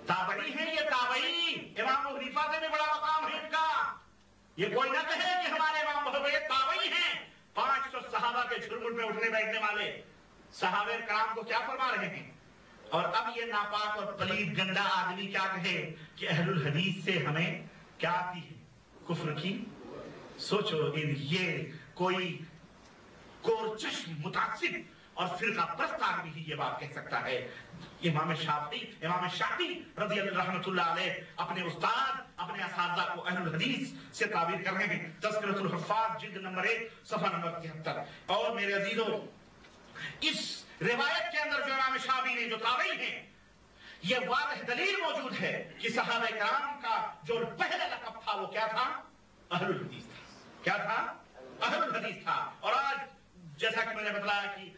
تابعی ہیں یہ، تابعی. امام ابو حنیفہ سے بھی بڑا مقام ہے ان کا. یہ کوئی نہ کہے کہ ہمارے امام بہت تابعی ہیں. 500 صحابہ کے جھرمٹ میں اٹھنے بیٹھنے والے صحابہ کرام کو کیا فرما رہے ہیں؟ اور اب یہ ناپاک اور پلید گندا آدمی کیا کہے کہ اہل الحدیث سے ہمیں کیا آتی ہے؟ کفر کی. سوچو یہ کوئی کورچشم متعصب اور فرقہ پرست آدمی ہی یہ بات کہہ سکتا ہے. امام شافعی رضی اللہ علیہ اپنے استاد، اپنے اساتذہ کو اہل الحدیث سے تعبیر کر رہے ہیں. تذکرۃ الحفاظ جلد نمبر 1 صفحہ نمبر 73. اور میرے عزیزو، اس روایت کے اندر جو امام شافعی نے جو تابعی ہیں، یہ واضح دلیل موجود ہے کہ صحابہ کرام کا جو پہلا لقب تھا وہ کیا تھا؟ اہل الحدیث تھا. کیا تھا؟ اہل الحدیث تھا. اور آج جیسا کہ میں نے بتایا کہ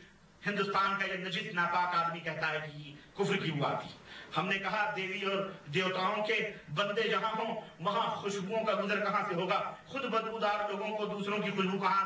ہندوستان کا یہ نجس ناپاک آدمی کہتا ہے کہ کفر کی ہوا تھی. ہم نے کہا دیوی اور دیوتاؤں کے بندے جہاں ہوں وہاں خوشبوؤں کا گزر کہاں سے ہوگا؟ خود بدبودار لوگوں کو دوسروں کی خوشبو کہاں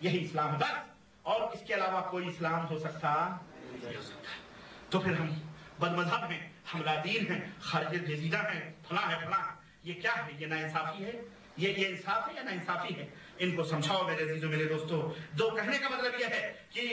یہی اسلام ہے بس، اور اس کے علاوہ کوئی اسلام ہو سکتا نہیں ہو سکتا۔ تو پھر ہم بد مذہب ہیں، ہم لادین ہیں، خارج بھیجیدہ ہیں، فلاں ہے فلاں، یہ کیا ہے؟ یہ نا انصافی ہے؟ یہ انصاف ہے یا نا انصافی ہے؟ ان کو سمجھاؤ میرے عزیزو، میرے دوستو۔ دو کہنے کا مطلب یہ ہے کہ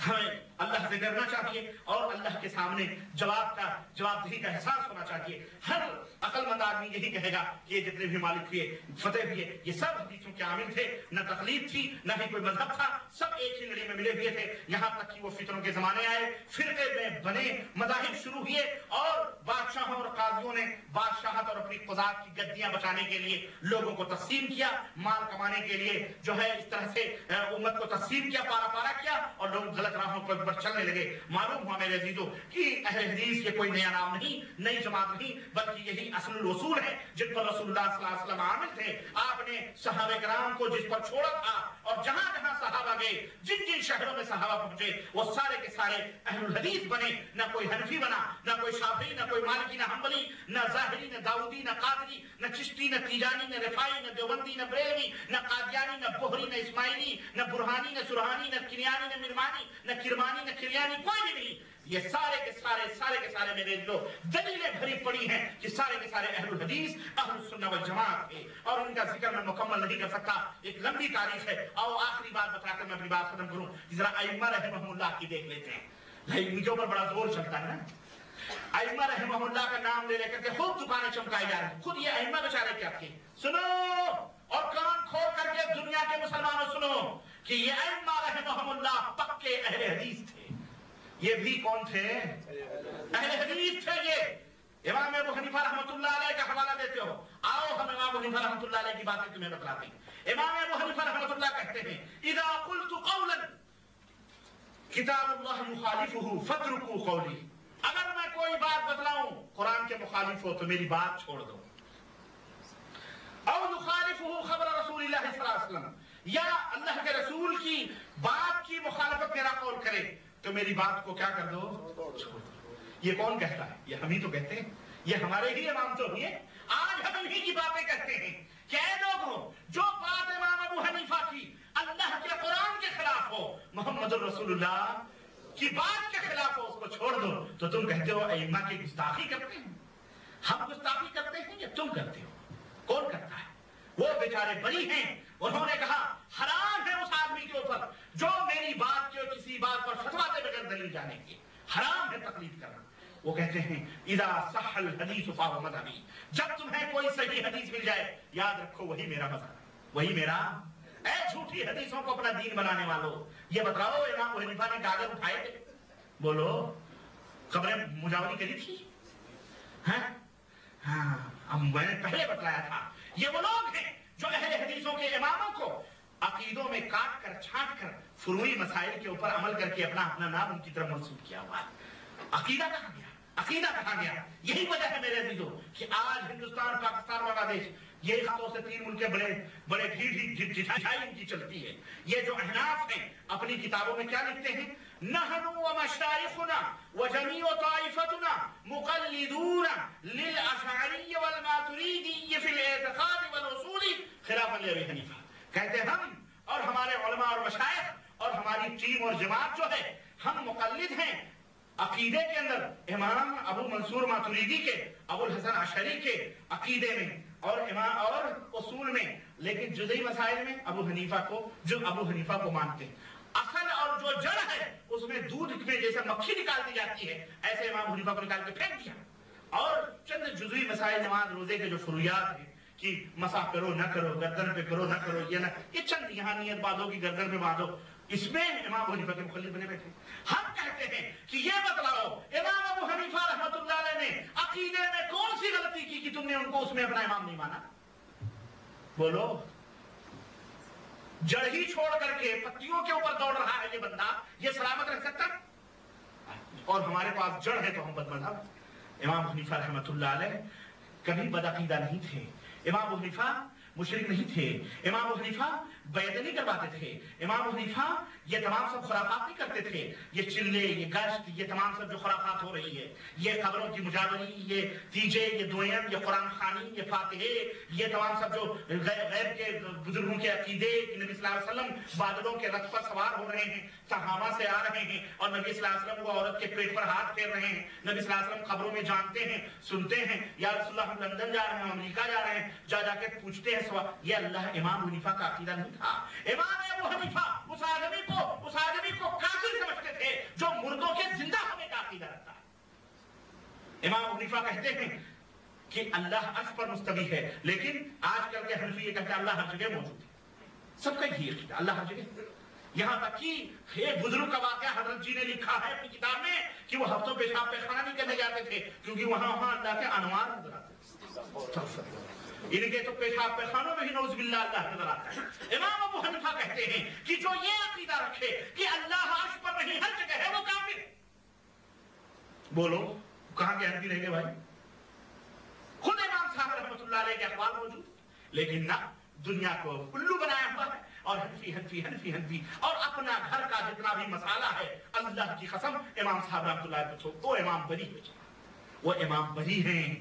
ہمیں اللہ سے ڈرنا چاہیے اور اللہ کے سامنے جوابدہی کا احساس ہونا چاہیے۔ ہر عقل مند آدمی یہی کہے گا کہ یہ جتنے بھی مالک ہوئے، فتح ہوئے، یہ سب حدیثوں کے عامل تھے، نہ تقلید تھی نہ ہی کوئی مذہب تھا، سب ایک ہی لڑی میں ملے ہوئے تھے، یہاں تک کہ وہ فتنوں کے زمانے آئے، فرقے میں بنے، مذاہب شروع ہوئے، اور بادشاہوں اور قاضیوں نے بادشاہت اور اپنی قضات کی گدیاں بچانے کے لیے لوگوں کو تقسیم کیا، مال کمانے کے لیے جو ہے اس طرح سے امت کو تقسیم کیا، پارا پارا کیا، اور لوگ غلط راہوں پر چلنے لگے۔ معلوم ہوا میرے عزیزو کہ اہل حدیث یہ کوئی نیا نام نہیں، نئی جماعت نہیں، بلکہ یہی اصل الاصول ہے جن پر رسول اللہ صلی اللہ علیہ وسلم عامل تھے۔ آپ نے صحابہ کرام کو جس پر چھوڑا تھا، اور جہاں جہاں صحابہ گئے، جن جن شہروں میں صحابہ پہنچے، وہ سارے کے سارے اہل الحدیث بنے، نہ کوئی حنفی بنا، نہ کوئی شافعی، نہ کوئی مالکی، نہ حنبلی، نہ ظاہری، نہ داؤدی، نہ قادری، نہ چشتی، نہ تیجانی، نہ رفاعی، نہ دیوبندی، نہ بریلوی، نہ قادیانی، نہ بحری، نہ اسماعیلی، نہ برہانی، نہ سرحانی، نہ کنیانی، نہ مرمانی، نہ کرمانی، نہ کریانی، کوئی بھی نہیں۔ یہ سارے کے سارے میرے لوگ دلیلیں بھری پڑی ہیں کہ سارے کے سارے اہل الحدیث اہل السنہ والجماعت تھے، اور ان کا ذکر میں مکمل نہیں کر سکتا، ایک لمبی تاریخ ہے۔ اور آخری بات بتا کر میں اپنی بات ختم کروں، ذرا ائمہ رحمہ اللہ کی دیکھ لیتے ہیں، ان کے اوپر بڑا زور چلتا ہے نا۔ ائمہ رحمہ اللہ کا نام لے کر کے خوب دکانیں چمکائی جا رہی ہیں، خود یہ ائمہ بیچارے کیا تھے، سنو اور کان کھول کر کے دنیا کے مسلمانوں سنو کہ یہ ائمہ رحمہ اللہ پکے اہل حدیث تھے۔ یہ بھی کون تھے؟ اہل حدیث تھے۔ یہ امام ابو حنیفہ رحمۃ اللہ علیہ کا حوالہ دیتے ہو، آؤ ہم امام ابو حنیفہ رحمۃ اللہ علیہ کی باتیں تمہیں بتلاتے ہیں۔ امام ابو حنیفہ رحمۃ اللہ کہتے ہیں اذا قلت قولا کتاب اللہ یخالفہ فاترکوا قولی، اگر میں کوئی بات بتلاؤں قرآن کے مخالف ہو تو میری بات چھوڑ دو، او یخالفہ خبر رسول اللہ صلی اللہ علیہ وسلم، یا اللہ کے رسول کی بات کی مخالفت میرا قول کرے تو میری بات کو کیا کر دو، چھوڑ دو۔ یہ کون کہتا ہے؟ یہ ہم ہی تو کہتے ہیں، یہ ہمارے ہی امام تو ہوئے، آج ہم انہی کی باتیں کہتے ہیں کہ اے لوگوں جو بات امام ابو حنیفہ کی اللہ کے قرآن کے خلاف ہو، محمد الرسول اللہ کی بات کے خلاف ہو، اس کو چھوڑ دو، تو تم کہتے ہو ائمہ کی گستاخی کرتے ہیں۔ ہم گستاخی کرتے ہیں یا تم کرتے ہو؟ کون کرتا ہے؟ وہ بیچارے بری ہیں، انہوں نے کہا حرام ہے اس آدمی کے اوپر جو میری بات کے کسی بات پر فتویٰ دے بغیر دلیل جانے کی، حرام ہے تقلید کرنا۔ وہ کہتے ہیں اذا صح الحدیث فهو مذہبی، جب تمہیں کوئی صحیح حدیث مل جائے یاد رکھو وہی میرا مذہب، وہی میرا۔ اے جھوٹی حدیثوں کو اپنا دین بنانے والوں، یہ بتاؤ امام ابو حنیفہ نے گاجر اٹھائے تھے؟ بولو، قبریں مجاوری کری تھی؟ ہاں، میں نے پہلے بتلایا تھا، یہ وہ لوگ ہیں جو اہل حدیثوں کے اماموں کو عقیدوں میں کاٹ کر چھانٹ کر فروعی مسائل کے اوپر عمل کر کے اپنا نام ان کی طرف منسوب کیا ہوا ہے۔ عقیدہ کہاں گیا؟ عقیدہ کہاں گیا؟ یہی وجہ ہے میرے عزیزوں کہ آج ہندوستان، پاکستان، بنگلہ دیش، یہ خطوں سے تین ملک بڑے جھائی ان کی چلتی ہے۔ یہ جو احناف ہیں اپنی کتابوں میں کیا لکھتے ہیں؟ نحن ومشایخنا وجمیع طائفتنا مقلدون للاشعری والماتریدی فی الاعتقاد والاصول خلافا لابی حنیفہ۔ کہتے ہیں ہم اور ہمارے علماء اور مشائخ اور ہماری ٹیم اور جماعت جو ہے، ہم مقلد ہیں عقیدے کے اندر امام ابو منصور ماتریدی کے، ابو الحسن اشعری کے عقیدے میں اور اصول میں، لیکن جزئی مسائل میں ابو حنیفہ کو مانتے ہیں۔ اصل اور جو جڑ ہے اس میں دودھ میں جیسے مکھی نکال دی جاتی ہے، ایسے امام حنیفہ کو نکال کے پھینک دیا، اور چند جزئی مسائل نماز روزے کے جو فرویات ہیں کہ مسح کرو نہ کرو، گردن پہ کرو نہ کرو، یہ چند یہاں نیت باندھو کی گردن پہ باندھو، اس میں امام حنیفہ کے مخالف بنے بیٹھے۔ ہم کہتے ہیں کہ یہ بتلاؤ امام ابو حنیفہ رحمۃ اللہ علیہ نے عقیدے میں کون سی غلطی کی کہ تم نے ان کو اس میں اپنا امام نہیں مانا؟ بولو، جڑ ہی چھوڑ کر کے پتیوں کے اوپر دوڑ رہا ہے یہ بندہ، یہ سلامت رکھ سکتا؟ اور ہمارے پاس جڑ ہے تو ہم بد مذہب۔ امام حنیفہ رحمۃ اللہ علیہ کبھی بدعقیدہ نہیں تھے، امام ابو حنیفہ مشرک نہیں تھے، امام ابو حنیفہ بیعت نہیں کرواتے تھے، امام ابو حنیفہ یہ تمام سب خرافات نہیں کرتے تھے. یہ چلے، یہ گشت، یہ تمام سب جو خرافات ہو رہی ہے، یہ قبروں کی مجاوری، یہ تیجے، یہ دوئم، یہ قرآن خوانی، یہ فاتحے، یہ تمام سب جو غیب کے بزرگوں کے عقیدے کہ نبی صلی اللہ علیہ وسلم بادلوں کے رتھ پر سوار ہو رہے ہیں، صحابہ سے آ رہے ہیں اور نبی صلی اللہ علیہ وسلم کو عورت کے پیٹ پر ہاتھ پھیر رہے ہیں. نبی صلی اللہ علیہ وسلم خبروں میں جانتے ہیں، سنتے ہیں، یا رسول اللہ ہم لندن جا رہے ہیں، امریکہ جا رہے ہیں، جا کے پوچھتے ہیں سوال. یہ اللہ امام حنیفہ کا عقیدہ نہیں تھا. امام ابو حنیفہ اس آدمی کو کافر سمجھتے تھے جو مردوں کے زندہ ہونے کا عقیدہ رکھتا ہے. امام ابو حنیفہ کہتے ہیں کہ اللہ عرش پر مستوی ہے، لیکن آج کل کے حنفی یہ کہتے ہیں اللہ ہر جگہ موجود ہے. سب کا یہ عقیدہ اللہ ہر جگہ. یہاں تک کہ ایک بزرگ کا واقعہ حضرت جی نے لکھا ہے اپنی کتاب میں کہ وہ ہفتوں پیشاب پیخانہ نہیں کرنے جاتے تھے کیونکہ وہاں اللہ کے انوار نظر آتے تھے. ان کے تو پیشاب پیخانوں میں ہی نعوذ باللہ اللہ نظر آتا ہے. امام ابو حنیفہ کہتے ہیں کہ جو یہ عقیدہ رکھے کہ اللہ عرش پر نہیں ہر جگہ ہے وہ کافر ہے. بولو کہاں کے حنفی رہ گئے بھائی؟ خود امام صاحب رحمۃ اللہ علیہ کے اقوال موجود، لیکن نہ دنیا کو الو بنایا ہوا ہے اور حنفی اور اپنا گھر کا جتنا بھی مسئلہ ہے اللہ کی قسم امام صاحب رحمۃ اللہ علیہ کو وہ امام بری ہو جائے. وہ امام بری ہیں.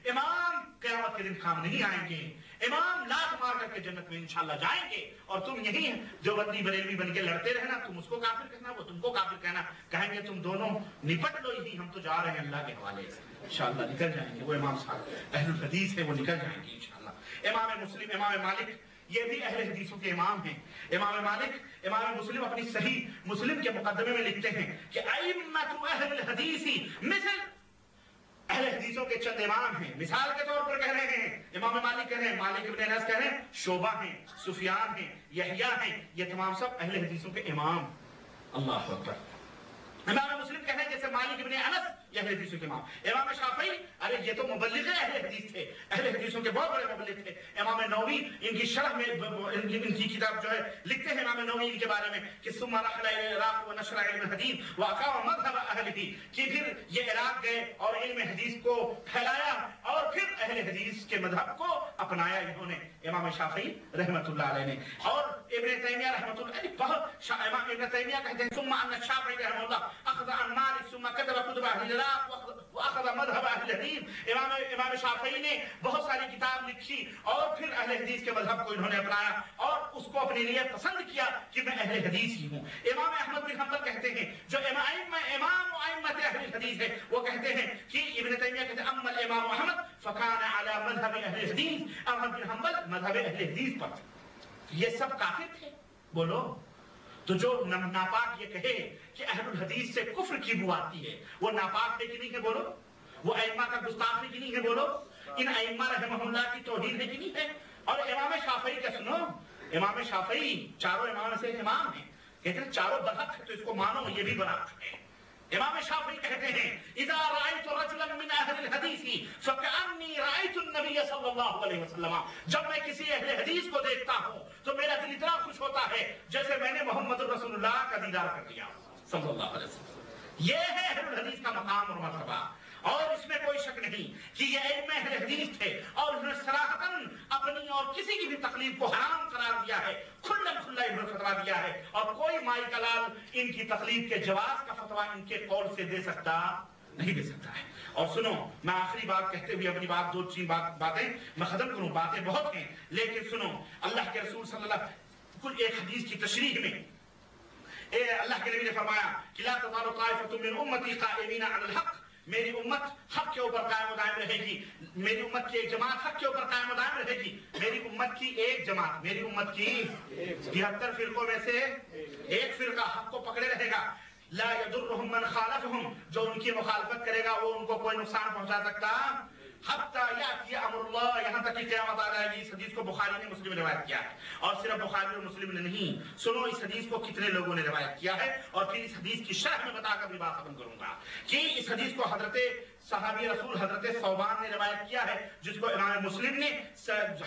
امام قیامت کے دن کام نہیں آئیں گے. امام لات مار کر کے جنت میں انشاءاللہ جائیں گے اور تم یہی جو بندی بریلوی بن کے لڑتے رہنا، تم اس کو کافر کہنا، وہ تم کو کافر کہنا. کہیں گے تم دونوں نپٹ لو ہی، ہم تو جا رہے ہیں اللہ کے حوالے سے انشاءاللہ نکل جائیں گے. وہ امام صاحب اہل الحدیث ہیں، وہ نکل جائیں گے انشاءاللہ. امام مسلم، امام مالک یہ بھی اہل حدیثوں کے امام ہیں. امام مالک، امام مسلم اپنی صحیح مسلم کے مقدمے میں لکھتے ہیں کہ ائمۃ اہل الحدیث مثل اہل حدیثوں کے چند امام ہیں. مثال کے طور پر کہہ رہے ہیں امام مالک کہہ رہے ہیں، مالک ابن انس کہہ رہے ہیں، شعبہ ہیں، سفیان ہیں، یحییٰ ہیں، یہ تمام سب اہل حدیثوں کے امام. اللہ اکبر. امام مسلم کہہ رہے ہیں جیسے مالک ابن انس یہ اہل حدیثوں کے امام. امام شافعی ارے یہ تو مبلغ اہل حدیث تھے، اہل حدیثوں کے بہت بڑے مبلغ تھے. امام نووی ان کی شرح میں ان کی کتاب جو ہے لکھتے ہیں امام نووی ان کے بارے میں کہ ثم رحل الى العراق ونشر علم الحديث واقام مذهب اهله، کہ پھر یہ عراق گئے اور علم حدیث کو پھیلایا اور پھر اہل حدیث کے مذہب کو اپنایا انہوں نے امام شافعی رحمۃ اللہ علیہ نے. اور ابن تیمیہ رحمۃ اللہ علیہ بہت امام ابن تیمیہ کہتے ہیں ثم ان الشافعي رحمہ اللہ اخذ عن مالك ثم كتب كتب اهل العراق واخذ مذهب اهل الحديث. امام شافعی نے بہت ساری کتاب لکھی اور پھر اہل حدیث کے مذہب کو انہوں نے اپنایا اور اس کو اپنے لیے پسند کیا کہ میں اہل حدیث ہی ہوں. امام احمد بن حنبل کہتے ہیں جو امام ائمۃ اہل الحدیث ہے وہ کہتے ہیں کہ ابن تیمیہ کہتے ہیں اما الامام احمد فكان على مذهب اهل الحديث، احمد بن حنبل مذہب اہل حدیث پر تھے. یہ سب کافر تھے. بولو تو جو ناپاک یہ کہے کہ اہل الحدیث سے کفر کی بو آتی ہے وہ ناپاک ہے کہ نہیں ہے؟ بولو وہ ائمہ کا گستاخ ہے کہ نہیں ہے؟ بولو ان ائمہ رحمہ اللہ کی توہین ہے کہ نہیں ہے؟ اور امام شافعی کا سنو، امام شافعی چاروں امام سے امام ہیں، کہتے ہیں چاروں برحق ہے تو اس کو مانو یہ بھی برحق ہے. امام شافعی کہتے ہیں اذا رأيت رجلا من اهل الحديث فكأني رأيت النبي صلی اللہ علیہ وسلم، جب میں کسی اہل حدیث کو دیکھتا ہوں تو میرا دل اتنا خوش ہوتا ہے جیسے میں نے محمد رسول اللہ کا دیدار کر لیا صلی اللہ علیہ وسلم. یہ ہے اہل الحدیث کا مقام اور مرتبہ اور اس میں کوئی شک نہیں کہ یہ علم اہل حدیث تھے اور انہوں نے صراحتاً اپنی اور کسی کی بھی تقلید کو حرام قرار دیا ہے، کھلا کھلا انہوں نے فتویٰ دیا ہے اور کوئی مائی کلال ان کی تقلید کے جواز کا فتویٰ ان کے قول سے دے سکتا نہیں دے سکتا ہے. اور سنو میں آخری بات کہتے ہوئے اپنی بات دو تین باتیں میں ختم کروں، باتیں بہت ہیں لیکن سنو اللہ کے رسول صلی اللہ کل ایک حدیث کی تشریح میں اللہ کے نبی نے فرمایا کہ لا تزال طائفة من امتی قائمین علی الحق، میری امت حق کے اوپر قائم و دائم رہے گی. میری امت کی ایک جماعت حق کے اوپر قائم و دائم رہے گی. میری امت کی ایک جماعت، میری امت کی 73 فرقوں میں سے ایک فرقہ حق کو پکڑے رہے گا. لا يضرهم من خالفهم، جو ان کی مخالفت کرے گا وہ ان کو کوئی نقصان پہنچا سکتا حتی یاتی امر اللہ، یہاں تک کہ قیامت آ جائے گی. اس حدیث کو بخاری نے مسلم نے روایت کیا ہے اور صرف بخاری اور مسلم نے نہیں. سنو اس حدیث کو کتنے لوگوں نے روایت کیا ہے اور پھر اس حدیث کی شرح میں بتا کر بھی بات ختم کروں گا کہ اس حدیث کو حضرت صحابی رسول حضرت ثوبان نے روایت کیا ہے جس کو امام مسلم نے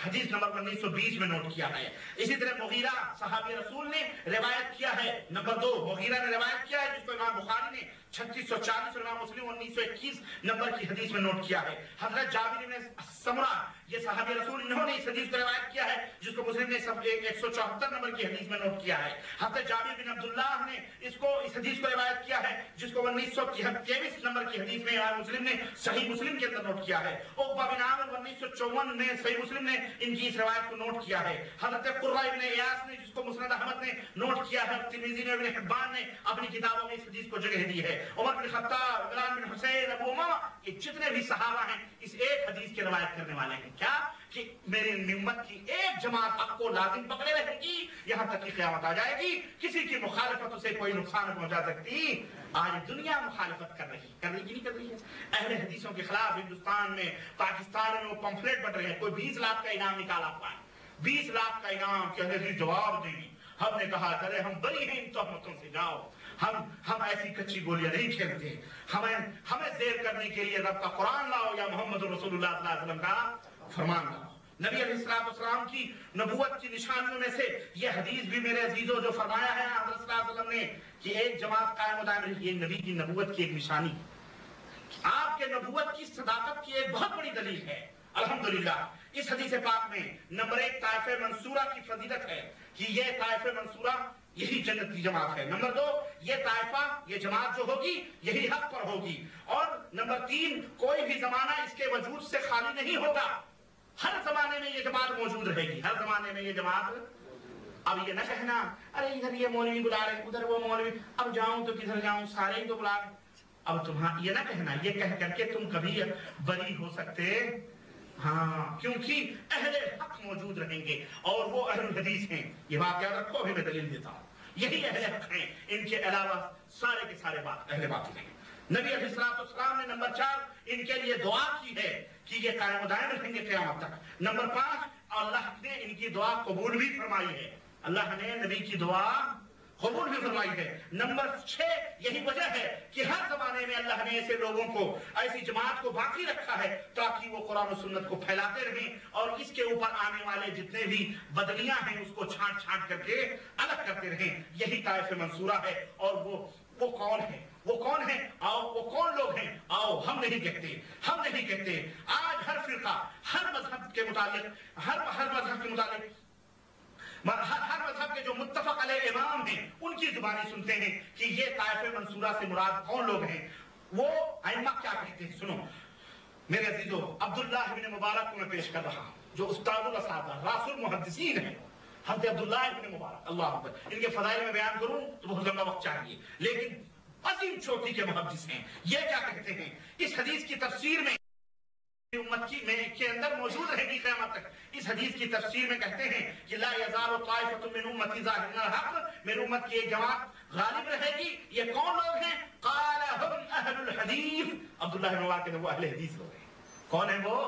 حدیث نمبر 1920 میں نوٹ کیا ہے. اسی طرح مغیرہ صحابی رسول نے روایت کیا ہے نمبر 2، مغیرہ نے روایت کیا ہے جس کو امام بخاری نے 3640 اور امام مسلم 1921 نمبر کی حدیث میں نوٹ کیا ہے. حضرت جابر بن سمرہ یہ صحابی رسول انہوں نے اس حدیث کو روایت کیا ہے جس کو مسلم نے 174 نمبر کی حدیث میں نوٹ کیا ہے. حضرت جابر بن عبداللہ نے اس حدیث کو روایت کیا ہے جس کو 1923 نمبر کی حدیث میں مسلم نے صحیح مسلم کے اندر نوٹ کیا ہے. عقبہ بن عامر 1954 میں صحیح مسلم نے ان کی اس روایت کو نوٹ کیا ہے. حضرت قرہ ابن ایاس نے جس کو مسند احمد نے نوٹ کیا ہے, ترمذی نے, ابن حبان نے اپنی کتابوں میں اس حدیث کو جگہ دی ہے. عمر بن خطاب, عمران بن حسین, ابو امامہ, یہ جتنے بھی صحابہ ہیں اس ایک حدیث کی روایت کرنے والے ہیں. کیا کہ میری امت کی ایک جماعت آپ کو لازم پکڑے رہے گی یہاں تک کہ قیامت آ جائے گی. کسی کی مخالفت اسے کوئی نقصان پہنچا سکتی. آج دنیا مخالفت کر رہی ہے نہیں کر رہی ہے اہل حدیثوں کے خلاف. ہندوستان میں, پاکستان میں وہ پمفلیٹ بٹ رہے ہیں. کوئی 20 لاکھ کا انعام نکالا ہوا ہے, 20 لاکھ کا انعام کہ اہل حدیث جواب دیں گے. ہم نے کہا چلے ہم بری ہیں ان تہمتوں سے, جاؤ ہم ایسی کچی گولیاں نہیں کھیلتے. ہمیں زیر کرنے کے لیے رب کا قرآن لاؤ یا محمد رسول اللہ صلی اللہ علیہ وسلم کا فرمان لاؤ. نبی علیہ السلام کی نبوت کی نشانیوں میں سے یہ حدیث بھی میرے عزیزوں جو فرمایا ہے حضرت صلی اللہ علیہ وسلم نے کہ ایک جماعت قائم و دائم رہی, یہ نبی کی نبوت کی ایک نشانی, آپ کے نبوت کی صداقت کی ایک بہت بڑی دلیل ہے. الحمدللہ اس حدیث پاک میں نمبر 1 طائفہ منصورہ کی فضیلت ہے کہ یہ طائفہ منصورہ یہی جنت کی جماعت ہے. نمبر 2 یہ طائفہ, یہ جماعت جو ہوگی یہی حق پر ہوگی. اور نمبر 3 کوئی بھی زمانہ اس کے وجود سے خالی نہیں ہوگا. ہر زمانے میں یہ جماعت موجود رہے گی, ہر زمانے میں یہ جماعت. اب یہ نہ کہنا ارے ادھر یہ مولوی بلا رہے ادھر وہ مولوی, اب جاؤں تو کدھر جاؤں, سارے ہی تو بلا رہے. اب یہ نہ کہنا, یہ کہہ کر کے تم کبھی بری ہو سکتے. ہاں, کیونکہ اہل حق موجود رہیں گے اور وہ اہل الحدیث ہیں. یہ بات یاد رکھو, ابھی میں دلیل دیتا ہوں. یہی اہل حق ہیں, ان کے علاوہ سارے کے سارے اہل باطل ہیں. نبی علیہ السلام نے نمبر 4 ان کے لیے دعا کی ہے کہ یہ قائم و دائم رہیں گے قیامت تک. نمبر 5 اللہ نے ان کی دعا قبول بھی فرمائی ہے. اللہ نے نبی کی دعا قبول بھی فرمائی ہے. نمبر 6 یہی وجہ ہے کہ ہر زمانے میں اللہ نے ایسے لوگوں کو, ایسی جماعت کو باقی رکھا ہے تاکہ وہ قرآن و سنت کو پھیلاتے رہیں اور اس کے اوپر آنے والے جتنے بھی بدلیاں ہیں اس کو چھانٹ چھانٹ کر کے الگ کرتے رہیں. یہی طائفہ منصورہ ہے. اور وہ کون ہے, وہ کون ہے, آؤ وہ کون لوگ ہیں, آؤ ہم نہیں کہتے. آج ہر فرقہ ہر مذہب کے متعلق, ہر مذہب کے متعلق, ہر مذہب کے جو متفق علیہ امام ہیں ان کی زبانی سنتے ہیں کہ یہ طائفہ منصورہ سے مراد کون لوگ ہیں. وہ ائمہ کیا کہتے ہیں سنو میرے عزیزو. عبداللہ ابن مبارک کو میں پیش کر رہا ہوں جو استاد الاساتذہ راس المحدثین ہیں. حضرت عبداللہ ابن مبارک, اللہ اکبر. ان کے فضائل میں بیان کروں تو بہت لمبا وقت چاہیے, لیکن عظیم چوٹی کے محدث ہیں. یہ کیا کہتے ہیں اس حدیث کی تفسیر میں, امت کے اندر موجود رہے گی قیامت تک. اس حدیث کی تفسیر میں کہتے ہیں کہ لا یزال طائفۃ من امتی ظاہرین الحق, میری امت کی ایک جماعت غالب رہے گی. یہ کون لوگ ہیں؟ قال هم اہل الحدیث. عبداللہ بن مبارک کہتے ہیں وہ اہل حدیث لوگ ہیں. کون ہیں وہ؟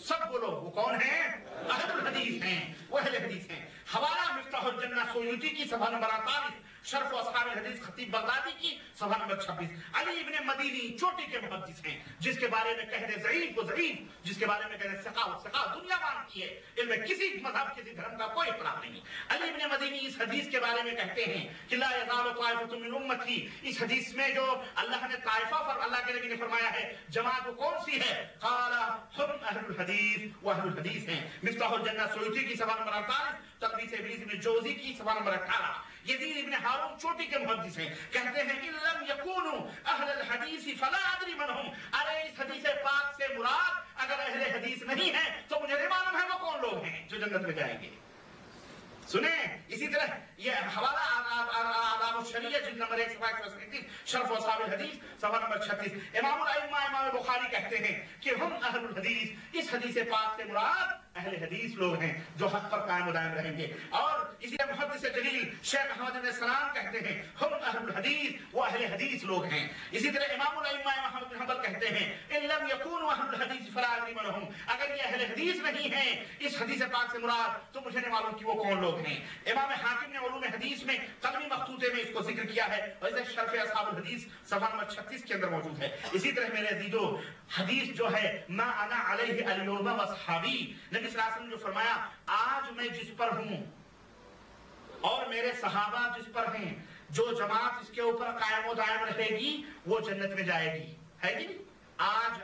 سب وہ لوگ, وہ کون ہیں؟ اہل الحدیث ہیں, وہ اہل حدیث ہیں. حوالہ مفتاح الجنہ سیوطی کی صفحہ نمبر 48, شرف اصحاب الحدیث خطیب بغدادی کی صفحہ نمبر 26. علی ابن مدینی چوٹی کے محدث ہیں جس کے بارے میں کہہ دے ضعیف و ضعیف, جس کے بارے میں کہہ دے ثقہ دنیا مانتی ہے. ان میں کسی مذہب کسی دھرم کا کوئی اختلاف نہیں. علی ابن مدینی اس حدیث کے بارے میں کہتے ہیں کہ لا یزال طائفۃ من امتی. اس حدیث میں جو اللہ نے طائفہ پر اللہ کے نبی نے فرمایا ہے جماعت وہ کون سی ہے؟ قال هم اہل الحدیث, وہ اہل الحدیث ہیں. مفتاح الجنہ سیوطی کی صفحہ نمبر 48, تلخیص ابلیس ابن جوزی کی صفحہ نمبر 18. یزید ابن ہارون چوٹی کے محدث ہیں, کہتے ہیں ان لم یکونوا اہل الحدیث فلا ادری من هم. ارے اس حدیث پاک سے مراد اگر اہل حدیث نہیں ہے تو مجھے نہیں معلوم ہے وہ کون لوگ ہیں جو جنت میں جائیں گے. سنیں اسی طرح یہ حوالہ آداب الشریعہ جلد نمبر 1 صفحہ 137, شرف اصحاب الحدیث صفحہ نمبر 36. امام الائمہ امام بخاری کہتے ہیں کہ ہم اہل الحدیث, اس حدیث پاک سے مراد اہل حدیث لوگ ہیں جو حق پر قائم و دائم رہیں گے. اور اسی طرح محدث جلیل شیخ احمد بن سلام کہتے ہیں ہم اہل الحدیث, وہ اہل حدیث لوگ ہیں. اسی طرح امام الائمہ احمد بن حنبل کہتے ہیں ان لم یکونوا اہل الحدیث فلا ادری من هم. اگر یہ اہل حدیث نہیں ہیں اس حدیث پاک سے مراد تو مجھے نہیں معلوم کہ وہ کون لوگ ہیں. امام حاکم نے علوم حدیث میں قلمی مخطوطے میں اس کو ذکر کیا ہے اور اسے شرف اصحاب الحدیث صفحہ نمبر 36 کے اندر موجود ہے. اسی طرح میرے عزیزو حدیث جو ہے ما انا علیہ اليوم واصحابی, نبی صلی اللہ علیہ وسلم جو فرمایا آج میں جس پر ہوں اور میرے صحابہ جس پر ہیں, جو جماعت اس کے اوپر قائم و دائم رہے گی وہ جنت میں جائے گی. ہے جی آج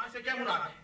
اسے کیا مراد ہے؟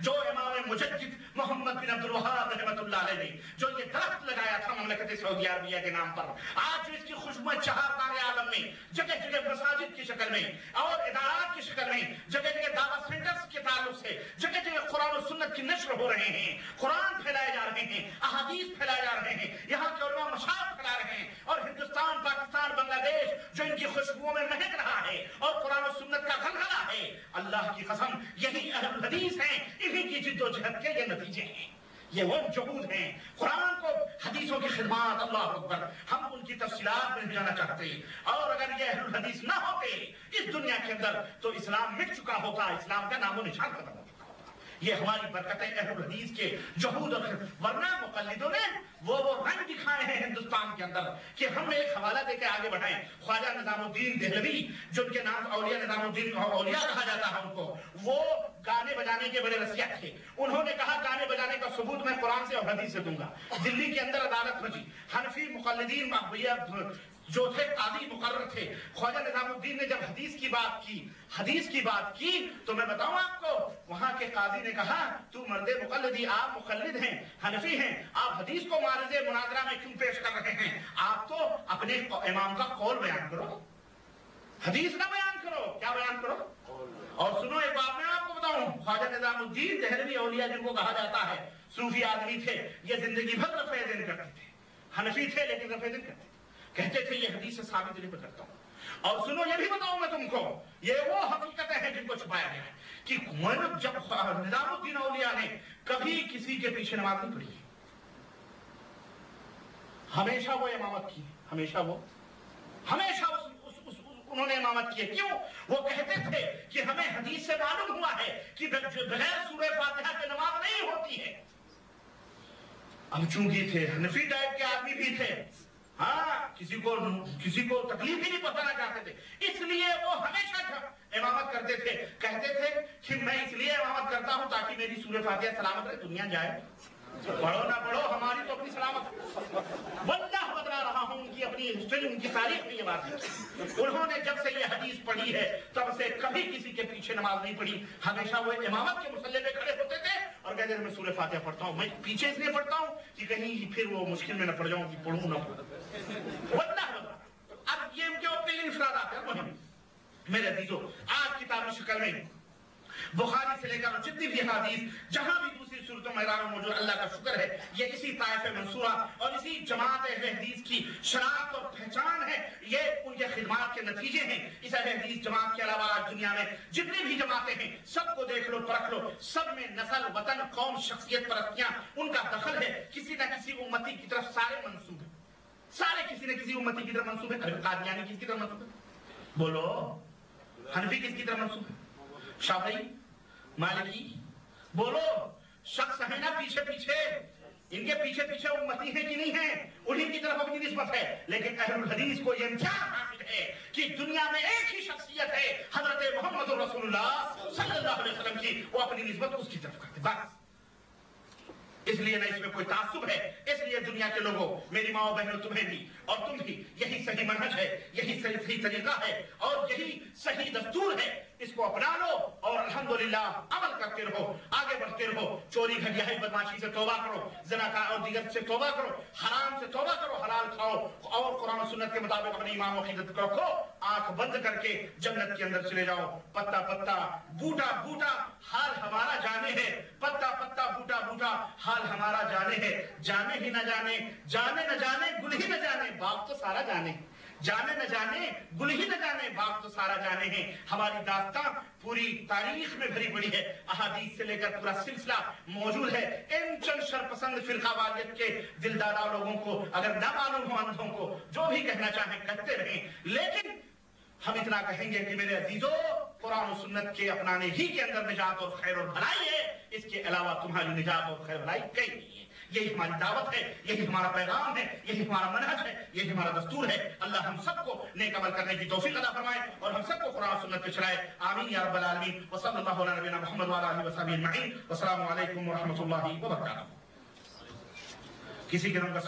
جو امام مجدد محمد بن عبد الوہاب رحمۃ اللہ علیہ نے جو یہ درخت لگایا تھا مملکت سعودی عربیہ کے نام پر، آج اس کی خوشبو چہارتار عالم میں جگہ جگہ مساجد کی شکل میں اور ادارات کی شکل میں، جگہ جگہ دعوت سینٹرز کے تعلق سے جگہ جگہ قرآن و سنت کی نشر ہو رہے ہیں، قرآن پھیلائے جا رہے ہیں، احادیث پھیلائے جا رہے ہیں، یہاں کے علماء مشاہد پھیلا رہے ہیں، اور ہندوستان، پاکستان، بنگلہ دیش جو ان کی خوشبوؤں میں مہک رہا ہے اور قرآن و سنت کا غلغلہ ہے، اللہ کی قسم یہی اہل الحدیث ہیں، انہی کی جد و جہد کے یہ نتیجے ہیں، یہ وہ جہود ہیں قرآن کو حدیثوں کی خدمات۔ اللہ اکبر، ہم ان کی تفصیلات میں نہیں جانا چاہتے، اور اگر یہ اہل الحدیث نہ ہوتے اس دنیا کے اندر تو اسلام مٹ چکا ہوتا، اسلام کا نام و نشان ختم ہو چکا ہوتا۔ یہ ہماری برکتیں اہل الحدیث کے جہود اور ورنہ مقلدوں نے وہ رنگ دکھائے ہیں ہندوستان کے اندر کہ ہم ایک حوالہ دے کے آگے بڑھائیں۔ خواجہ نظام الدین دہلوی جو ان کے نام اولیاء نظام الدین اولیاء کہا جاتا ہے ان کو، وہ گانے بجانے کے بڑے رسیات تھے، انہوں نے کہا گانے بجانے کا ثبوت میں قرآن سے اور حدیث سے دوں گا۔ دلی کے اندر عدالت بجی، حنفی مقلدین جو تھے قاضی مقرر تھے، خواجہ نظام الدین نے جب حدیث کی بات کی تو میں بتاؤں آپ کو، وہاں کے قاضی نے کہا تو مرد مقلدی، آپ مقلد ہیں، حنفی ہیں، آپ حدیث کو معرض مناظرہ میں کیوں پیش کر رہے ہیں؟ آپ تو اپنے امام کا قول بیان کرو، حدیث نہ بیان کرو، کیا بیان کرو؟ اور سنو ایک بات میں آپ کو بتاؤں، خواجہ نظام الدین دہلوی اولیاء جن کو کہا جاتا ہے، صوفی آدمی تھے، یہ زندگی بھر رفع دین کرتے تھے، حنفی تھے لیکن رفع دین کرتے تھے، کہتے تھے یہ حدیث سے ثابت نہیں کرتا ہوں۔ اور سنو یہ بھی بتاؤں میں تم کو، یہ وہ حقیقتیں ہیں جن کو چھپایا گیا ہے کہ جب نظام الدین اولیاء نے کبھی کسی کے پیچھے نماز نہیں پڑھی، ہمیشہ وہ امامت کی، ہمیشہ انہوں نے امامت کی ہے۔ کیوں؟ وہ کہتے تھے کہ ہمیں حدیث سے معلوم ہوا ہے کہ بغیر سورہ فاتحہ کے نماز نہیں ہوتی ہے۔ اب چونکہ تھے حنفی ٹائپ کے آدمی بھی تھے، ہاں کسی کو تکلیف ہی نہیں پہنچانا چاہتے تھے، اس لیے وہ ہمیشہ امامت کرتے تھے، کہتے تھے کہ میں اس لیے امامت کرتا ہوں تاکہ میری سورہ فاتحہ سلامت رہے، دنیا جائے پڑھو نہ پڑھو ہماری تو اپنی سلامت۔ واللہ بتا رہا ہوں ان کی اپنی ہسٹری، ان کی تاریخ میں یہ بات ہے، انہوں نے جب سے یہ حدیث پڑھی ہے تب سے کبھی کسی کے پیچھے نماز نہیں پڑھی، ہمیشہ وہ امامت کے مصلی پہ کھڑے ہوتے تھے اور کہتے تھے میں سورہ فاتحہ پڑھتا ہوں، میں پیچھے اس لیے پڑھتا ہوں کہ کہیں پھر وہ مشکل میں نہ پڑ جاؤں کہ پڑھوں نہ پڑھوں۔ واللہ اب یہ ان کے اپنے انفرادات ہیں مہم۔ میرے عزیزو، آج کتابی شکل میں بخاری سے لے کر جتنی بھی حدیث جہاں بھی دوسری صورتوں میں موجود، اللہ کا شکر ہے یہ اسی طائف منصورہ اور اسی جماعت اہل حدیث کی شناخت اور پہچان ہے، یہ ان کے خدمات کے نتیجے ہیں۔ اس اہل حدیث جماعت کے علاوہ آج دنیا میں جتنی بھی جماعتیں ہیں سب کو دیکھ لو، پرکھ لو، سب میں نسل، وطن، قوم، شخصیت پرستیاں ان کا دخل ہے، کسی نہ کسی امتی کی طرف سارے منسوب ہیں، سارے کسی نہ کسی امتی کی طرف منسوب ہے۔ قادیانی کس کی طرف منسوب ہے؟ بولو، حنفی کس کی طرف منسوب ہے؟ شافعی، مالکی، بولو، شخص ہے نا پیچھے پیچھے، ان کے پیچھے پیچھے امتی ہیں کہ نہیں ہیں؟ انہی کی طرف اپنی نسبت ہے، لیکن اہل الحدیث کو یہ امتیاز حاصل ہے کہ دنیا میں ایک ہی شخصیت ہے حضرت محمد رسول اللہ صلی اللہ علیہ وسلم کی، وہ اپنی نسبت اس کی طرف کرتے، بس۔ اس لیے نہ اس میں کوئی تعصب ہے، اس لیے دنیا کے لوگوں، میری ماں و بہنوں، تمہیں بھی اور تم بھی، یہی صحیح منہج ہے، یہی صحیح طریقہ ہے اور یہی صحیح دستور ہے، اس کو اپنا لو اور الحمدللہ عمل کرتے رہو، آگے بڑھتے رہو، چوری گھٹیائی بدماشی سے توبہ کرو، زنا اور دیگر سے توبہ کرو، حرام سے توبہ کرو، حلال کھاؤ اور قرآن و سنت کے مطابق اپنے ایمان و عقیدت کو رکھو، آنکھ بند کر کے جنت کے اندر چلے جاؤ۔ پتا پتا بوٹا بوٹا حال ہمارا جانے ہے، پتا پتا بوٹا بوٹا حال ہمارا جانے ہے، جانے ہی نہ جانے، جانے نہ جانے، گل ہی نہ جانے، باغ تو سارا جانے، جانے نہ جانے، گل ہی نہ جانے، باغ تو سارا جانے ہیں۔ ہماری داستان پوری تاریخ میں بھری پڑی ہے، احادیث سے لے کر پورا سلسلہ موجود ہے۔ ان چند شرپسند فرقہ واریت کے دلدارا لوگوں کو اگر نہ معلوم ہو، اندھوں کو جو بھی کہنا چاہیں کہتے رہیں، لیکن ہم اتنا کہیں گے کہ میرے عزیزو، قرآن و سنت کے اپنانے ہی کے اندر نجات اور خیر اور بھلائی ہے، اس کے علاوہ تمہاری نجات اور خیر بھلائی کہیں نہیں ہے۔ یہی ہماری دعوت ہے، یہی ہمارا پیغام ہے، یہی ہمارا منہج ہے، یہی ہمارا دستور ہے۔ اللہ ہم سب کو نیک عمل کرنے کی توفیق عطا فرمائے اور ہم سب کو قرآن و سنت پہ چلائے، آمین یا رب العالمین۔ وصلی اللہ علی نبینا محمد وعلی آلہ وصحبہ اجمعین۔ والسلام علیکم ورحمۃ اللہ وبرکاتہ۔ کسی کے نام کا